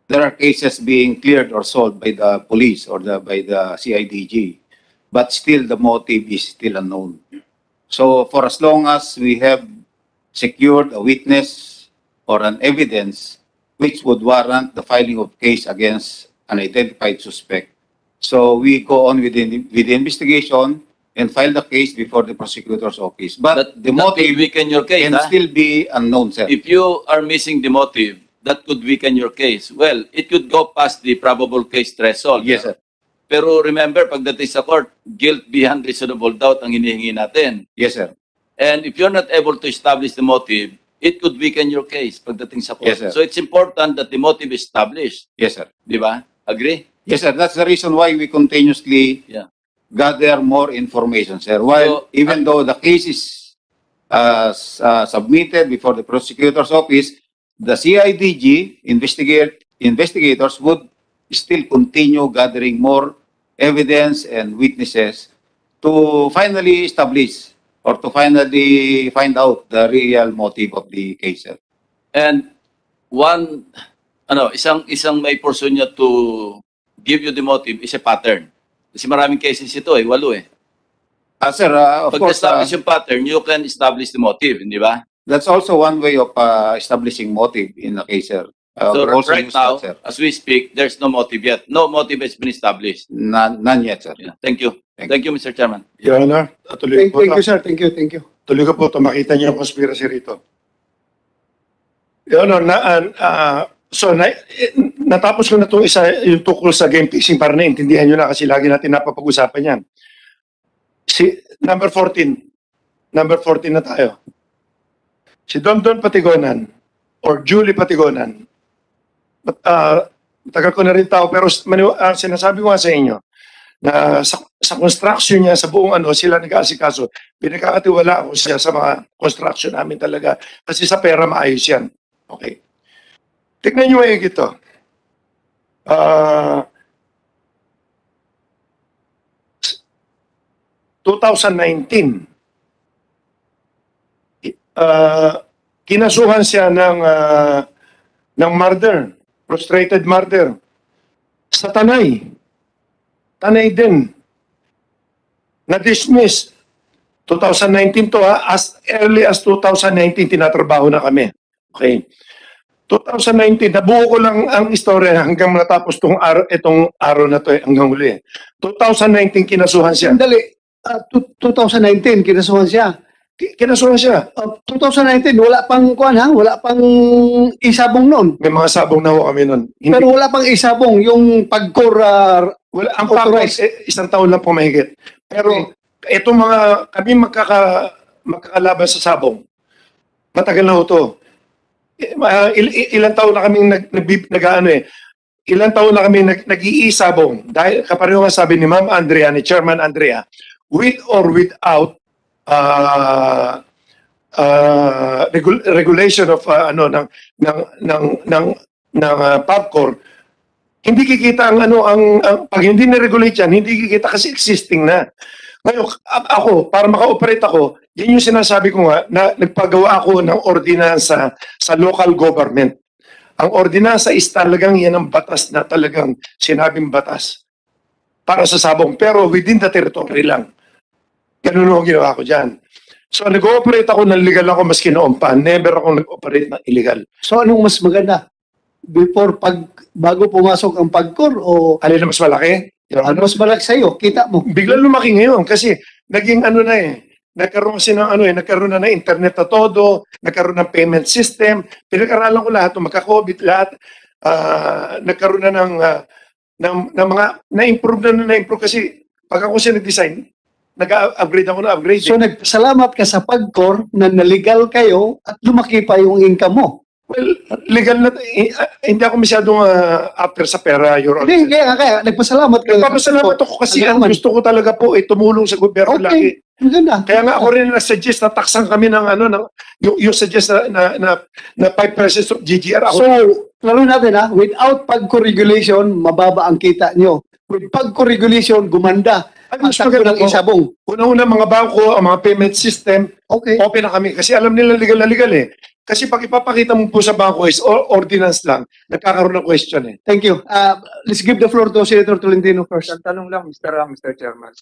there are cases being cleared or solved by the police or by the CIDG, but still the motive is still unknown. So for as long as we have secured a witness or an evidence which would warrant the filing of case against an identified suspect, so we go on with the investigation and file the case before the prosecutor's office. But the motive weaken your case, can still be unknown, sir. If you are missing the motive, that could weaken your case. Well, it could go past the probable case threshold. Yes, sir. Pero remember, pagdating sa court, guilt beyond reasonable doubt ang hinihingi natin. Yes, sir. And if you're not able to establish the motive, it could weaken your case pagdating sa court. Yes, sir. So it's important that the motive is established. Yes, sir. Di ba? Agree? Yes, sir. That's the reason why we continuously Yeah. gather more information, sir. While So, even though the case is submitted before the prosecutor's office, the CIDG investigators would still continue gathering more evidence and witnesses to finally establish or to finally find out the real motive of the case, sir. And isang may person niya to give you the motive is a pattern. Kasi maraming cases ito 8 eh. Sir, of Pag course, establish yung pattern, you can establish the motive, hindi ba? that's also one way of establishing motive in a case, sir. So We also right use now, that, sir. as we speak, there's no motive yet. No motive has been established. None yet, sir. Yeah. Thank you. Thank Thank you, Mr. Chairman. Your Honor, tuloy Thank, po thank you, to. sir. Thank you, thank you. Tuloy ko po to. Makita niyo yung conspiracy rito. Your Honor, natapos ko na itong isa yung tukol sa game fixing para naintindihan nyo na kasi lagi natin napapag-usapan yan. Number 14 na tayo. Si Don Patigonan or Julie Patigonan, matagal ko na rin tao pero sinasabi ko nga sa inyo na sa construction niya, sa buong sila nag-aasikaso, pinagkakatiwala ako siya sa mga construction namin talaga kasi sa pera maayos yan. Okay. Tignan nyo maigi ito. 2019, kinasuhan siya ng murder, frustrated murder. Sa Tanay. Tanay din. Na-dismiss. 2019 to as early as 2019 tinatrabaho na kami. Okay. 2019, nabuo ko lang ang istorya hanggang natapos itong araw na to hanggang huli. 2019 kinasuhan siya. Sandali. 2019, kinasuhan siya. Kinasuhan siya. 2019, wala pang wala pang isabong noon. May mga sabong na ho kami nun. Pero wala pang isabong, yung Wala, ang pagkos, isang taon lang po mahigit. Pero itong kami magkakalaban sa sabong, matagal na ho to. Ilang taon na kami ilang taon na kami nag-iisabong. Dahil kapareho nga sabi ni Ma'am Andrea, ni Chairman Andrea, with or without regulation of ng PAGCOR, hindi kikita pag hindi na-regulate yan, hindi kikita kasi existing na. Ngayon, ako, para maka-operate ako, yan yung sinasabi ko nga, na nagpagawa ako ng ordinansa sa local government. Ang ordinansa is talagang yan ang batas na talagang sinabing batas para sa sabong. Pero within the territory lang. Ganun ang ginawa ko dyan. So, nag-ooperate ako ng legal ako maski noon pa. Never ako nag-operate ng illegal. So, anong mas maganda? Bago pumasok ang PAGCOR o Alin na mas malaki? ano mas malaki sa'yo? Kita mo. Biglang lumaki ngayon kasi naging nagkaroon kasi nagkaroon na ng internet na todo, nagkaroon ng payment system, pinag-aralan ko lahat, magka-COVID lahat, nagkaroon na ng mga, na-improve kasi pag ako siya nag-design, nag-upgrade ako na upgrade. So, nagpasalamat ka sa PAGCOR na nalegal kayo at lumaki pa yung income mo. Well, legal na, hindi ako masyadong after sa pera, Your Honor. Hindi, kaya nagpasalamat ka. Nagpapasalamat ako kasi ang gusto ko talaga po tumulong sa gobyerno lagi. Maganda. Kaya nga ako rin nag-suggest na taksan kami ng yung suggest na 5% of GGR. Ako, So, laro natin without PAGCOR regulation, mababa ang kita nyo. With PAGCOR regulation, gumanda. Ay, Ang mas takbo maganda ng po. isabong. Una-una mga bangko, ang mga payment system, Okay. open na kami. Kasi alam nila legal na legal eh. Kasi pag ipapakita mo po sa bangko is ordinance lang, nagkakaroon ng question eh. Thank you. Let's give the floor to Senator Tolentino first. Isang tanong lang, Mr. Chairman.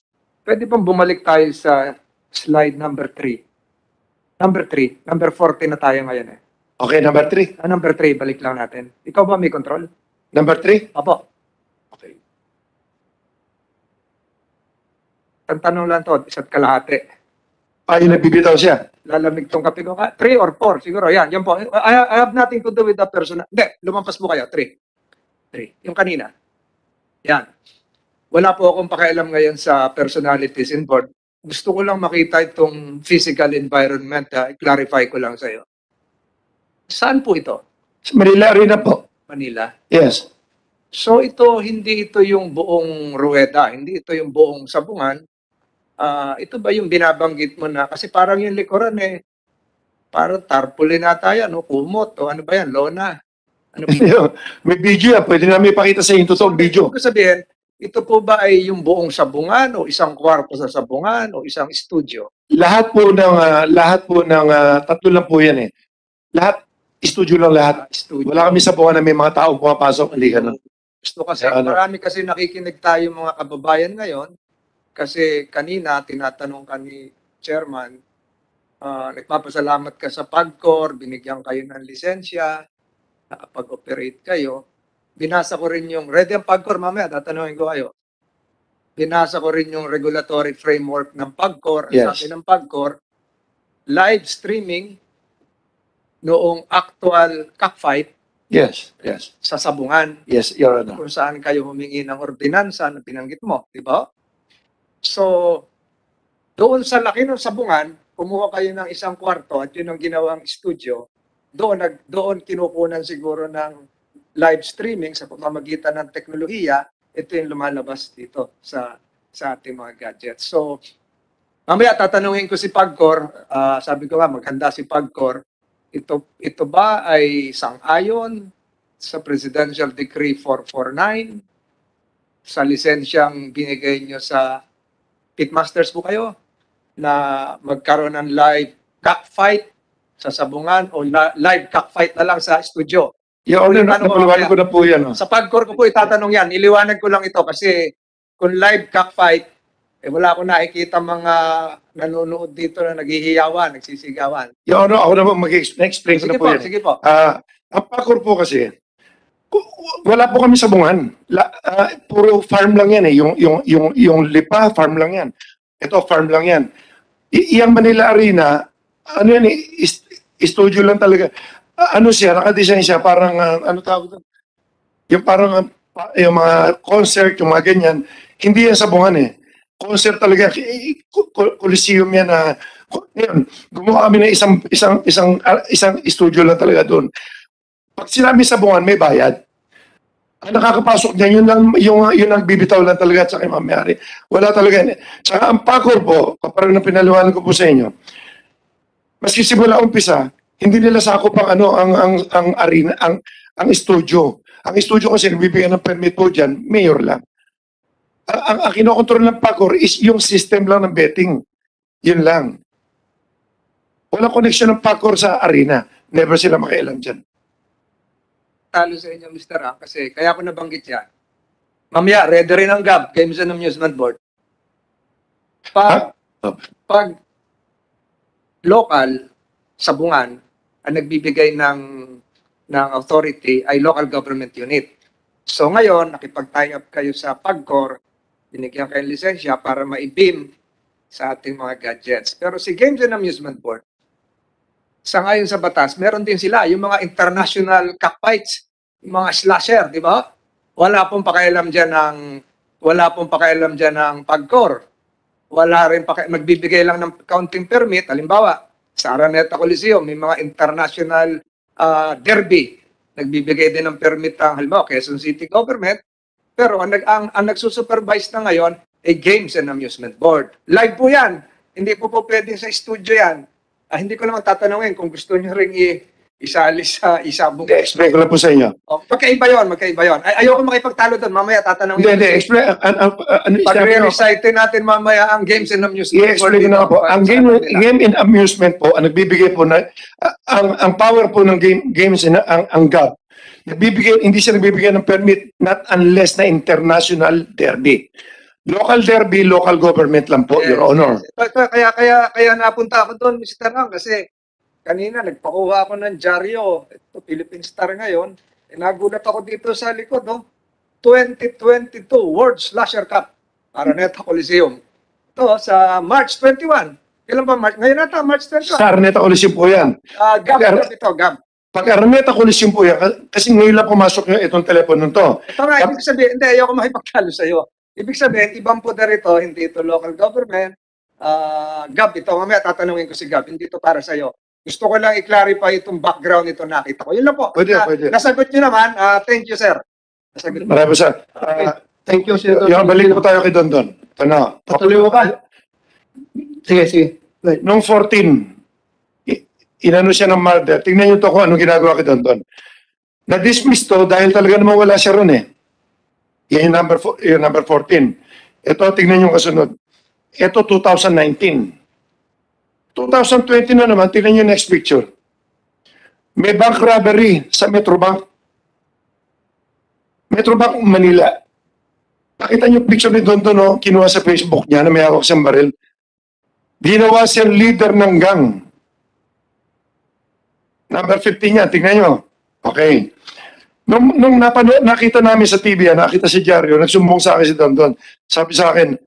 Pwede bang bumalik tayo sa slide number 3? Number 40 na tayo ngayon eh. Okay, number 3. Number 3, balik lang natin. Ikaw ba may control? Number 3? Apo. Okay. Ang tanong lang to, isa't kalahati. Yung nagbibitaw siya. Lalamig tong kape ko. 3 or 4, siguro. Yan po. I have nothing to do with the person. Hindi, lumampas mo kayo. 3. Yung kanina. Yan. Wala po akong pakialam ngayon sa personalities involved. Gusto ko lang makita itong physical environment. I-clarify ko lang sa'yo. Saan po ito? Sa Manila Arena po. Manila? Yes. So hindi ito yung buong Rueda, hindi ito yung buong Sabungan. Ito ba yung binabanggit mo na, kasi parang yung likuran parang tarpaulin nata yan, kumot, o ano ba yan, lona? Ano ba? May video yan. Pwede namin ipakita sa inyo yung totoong video. Ibig sabihin, ito po ba ay yung buong Sabungan o isang kwarto sa Sabungan o isang studio? Lahat po ng tatlo lang po yan eh. Lahat, studio lang lahat. Studio. Wala kami sa buwan na may mga taong pumapasok. Hindi ka na. Gusto kasi, Ano? marami kasi nakikinig tayo mga kababayan ngayon kasi kanina tinatanong ka ni Chairman, nagpapasalamat ka sa PAGCOR, binigyan kayo ng lisensya, nakapag-operate kayo. Binasa ko rin yung, ready ang PAGCOR mamaya, tatanungin ko kayo. Binasa ko rin yung regulatory framework ng PAGCOR. Yes. Sabi ng PAGCOR, live streaming noong actual cockfight Yes, yes. sa Sabungan, Yes, Your Honor. kung saan kayo humingi ng ordinansa na pinanggit mo, di ba? So, doon sa laki ng Sabungan, kumuha kayo ng isang kwarto at yun ang ginawang studio, doon kinukunan siguro ng live streaming sa pamamagitan ng teknolohiya, ito yung lumalabas dito sa ating mga gadgets. So, mamaya tatanungin ko si PAGCOR, sabi ko nga maghanda si PAGCOR, ito ba ay sang-ayon sa Presidential Decree 449, sa lisensyang binigay nyo sa pitmasters po kayo, na magkaroon ng live cockfight sa Sabungan o live cockfight na lang sa studio? Your Honor, napaliwanag ko na po yan. Sa PAGCOR ko po itatanong yan. Iliwanag ko lang ito kasi kung live cockfight, wala akong nakikita mga nanonood dito na naghihiyawan, nagsisigawan. Your Honor, ako naman mag-explain ko na po yan. Sige po. Ang PAGCOR po kasi, wala po kami Sabungan. Puro farm lang yan eh. Yung Lipa, farm lang yan. Ito, farm lang yan. Iyang Manila Arena, ano yan eh, studio lang talaga. Ano siya, nakadesign siya, parang, ano tawag doon? Yung parang, yung mga concert, yung mga ganyan, hindi yan Sabungan eh. Concert talaga, Coliseum yan na, yun, gumawa kami ng isang studio lang talaga doon. Pag sinabi Sabungan, may bayad. Ang nakakapasok niya, yun ang bibitaw lang talaga at saka mamayari. Wala talaga. Saka ang PAGCOR po, parang na pinaliwanag ko po sa inyo, maski simula umpisa, hindi nila sakop ang arena, ang studio. Ang studio kasi nagbibigyan ng permit po dyan, mayor lang. Ang kinokontrol ng PAGCOR is yung system lang ng betting. Yun lang. Walang connection ng PAGCOR sa arena. Never sila makialam dyan. Talo sa inyo, Mr. Ang, kasi kaya ko nabanggit yan. Mamaya, ready rin ang GAB, Games and Amusement Board. Pag local, Sabungan, ang nagbibigay ng authority ay local government unit. So ngayon, nakipag-tie up kayo sa PAGCOR, binigyan kayo ng lisensya para ma-beam sa ating mga gadgets. Pero si Games and Amusement Board, sa ngayon sa batas, meron din sila yung mga international cockfights, yung mga slasher, di ba? Wala pong pakialam diyan ng PAGCOR. Wala rin magbibigay lang ng counting permit. Halimbawa, sa Araneta Coliseum, may mga international derby. Nagbibigay din ng permit ang halimbawa Quezon City Government. Pero ang nagsusupervise na ngayon ay Games and Amusement Board. Live po yan. Hindi po pwedeng sa studio yan. Hindi ko naman tatanungin kung gusto nyo rin isali sa isabong. Explain ko lang po sa inyo. Magkaiba yun. Ayoko makipagtalo doon. Mamaya tatanungin. Hindi, explain. Pag-recite natin mamaya ang Games and Amusement Board. I-explain ko na po. Ang game and amusement po, ang nagbibigay po na, ang power po ng games and ang GAB, hindi siya nagbibigay ng permit not unless na international derby. Local derby, local government lang po, Your Honor. Kaya napunta ako doon, Mr. Ang, kasi kanina nagpakuha ako ng dyaryo. Ito, Philippine Star ngayon. Nagulat ako dito sa likod, no? 2022 World Slasher Cup, Araneta Coliseum. Ito, sa March 21. Kailan ba March? Ngayon nata, March 21. Sa Araneta Coliseum po yan. GAB ito, GAB. Pag Araneta Coliseum po yan, kasi ngayon lang pumasok yung itong telepono to. Ito nga, ibig sabihin, hindi, ayoko makipagtalo sa'yo. Ibig sabihin, ibang poder ito, hindi ito local government. GAB ito, mamaya tatanungin ko si GAB, hindi ito para sa'yo. Gusto ko lang i-clarify itong background nito nakita ko. Yun lang po. Pwede, pwede. Nasagot nyo naman. Thank you, sir. Nasagot. Maraming sir. Thank you, Senator. Yung balik po tayo kay Dondon. Ito na. Patuloy mo pa. Sige, sige. Right. Nung 14, inano siya ng murder. Tingnan niyo to kung anong ginagawa kay Dondon. Na-dismiss to dahil talaga naman wala siya ron eh. Yan yung number 14. Ito, tingnan niyo kasunod. Ito, 2019. 2020 na naman, tingnan niyo next picture. May bank robbery sa Metrobank. Metrobank, Manila. Nakita niyo picture ni Dondon, no? Kinuha sa Facebook niya na may hawak siyang baril. Ginawa siyang leader ng gang. Number 15 niya, tingnan niyo. Okay. Nung nakita namin sa TV, nakita si Diario, nagsumbong sa akin si Dondon. Sabi sa akin,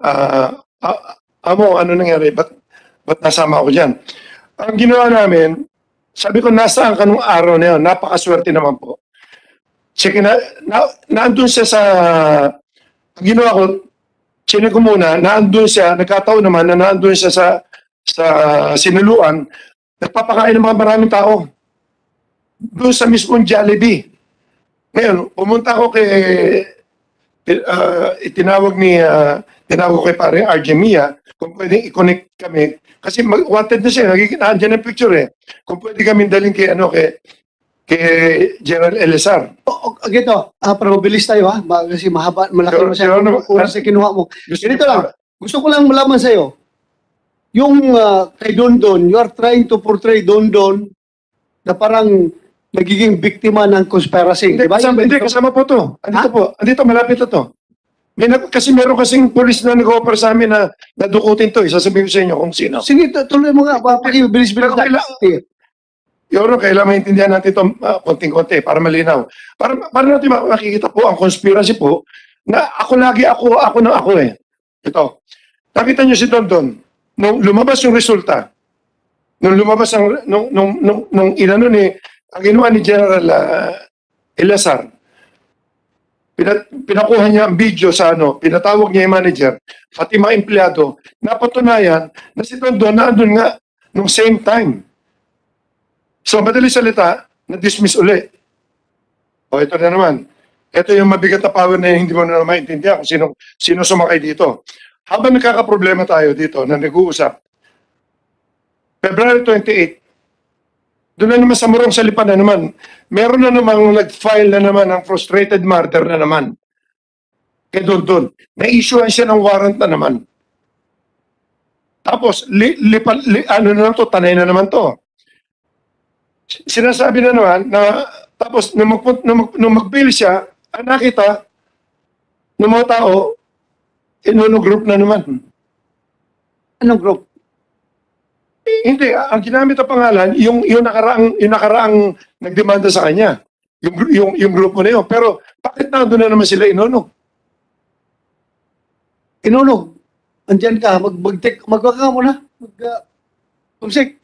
Amo, ano nangyari? Ba't nasama ako dyan? Ang ginawa namin, sabi ko, nasaan ka nung araw na yun? Napakaswerte naman po. Sige naandun siya sa, ang ginawa ko, chinig ko muna, naandun siya, nagkataon naman na naandun siya sa siniluan, nagpapakain ng mga maraming tao. Doon sa mismong Jollibee. Ngayon, pumunta ako kay, tinawag ko kay pare RJ Mia, kung pwedeng i-connect kami, kasi wanted na siya, nandiyan ang picture eh. Kung pwede kami daling kay General Elizar. Gito, pero mabilis tayo ha, kasi mahaba, malaki masyadong oras na kinuha mo. Ganito lang, gusto ko lang malaman sa'yo, yung kay Dondon, you are trying to portray Dondon na parang nagiging biktima ng conspiracy. Hindi, diba? Kasama po to. Andito, malapit na to. Kasi meron kasing pulis na nag-offer sa amin na nadukutin to. Sasabihin ko sa inyo kung sino. Sige, tuloy mo nga. Bilis-bilis na. Yoro, kailangan maintindihan natin ito konting-konti para malinaw. Para natin makikita po ang conspiracy po na ako eh. Ito. Nakita niyo si Dondon, nung lumabas yung resulta, nung inano ni, ang ginawa ni General Elazar, pinakuha niya ang video sa pinatawag niya yung manager, pati mga empleyado, napatunayan na si Dondon naandun nga nung same time. So, madali salita, na-dismiss uli. O, ito na naman. Ito yung mabigat na power na hindi mo na maintindihan kung sino sumakay dito. Habang nagkakaproblema tayo dito na nag-uusap, February 28, doon na naman sa Morong Salipan na naman, meron na namang nag-file na naman ng frustrated murder na naman. Kaya doon. Na-issuean siya ng warrant na naman. Tapos, tanay na naman to. Sinasabi na naman na, tapos, nung mag-bail siya, nakita ng mga tao, inuno group na naman. Anong group? Hindi, ang ginamit na pangalan, yung nakaraang nagdemanda sa kanya. Yung grupo na yun. Pero, bakit nandun na naman sila inuno? Inuno, andyan ka, magwaka mo na. Tumsik.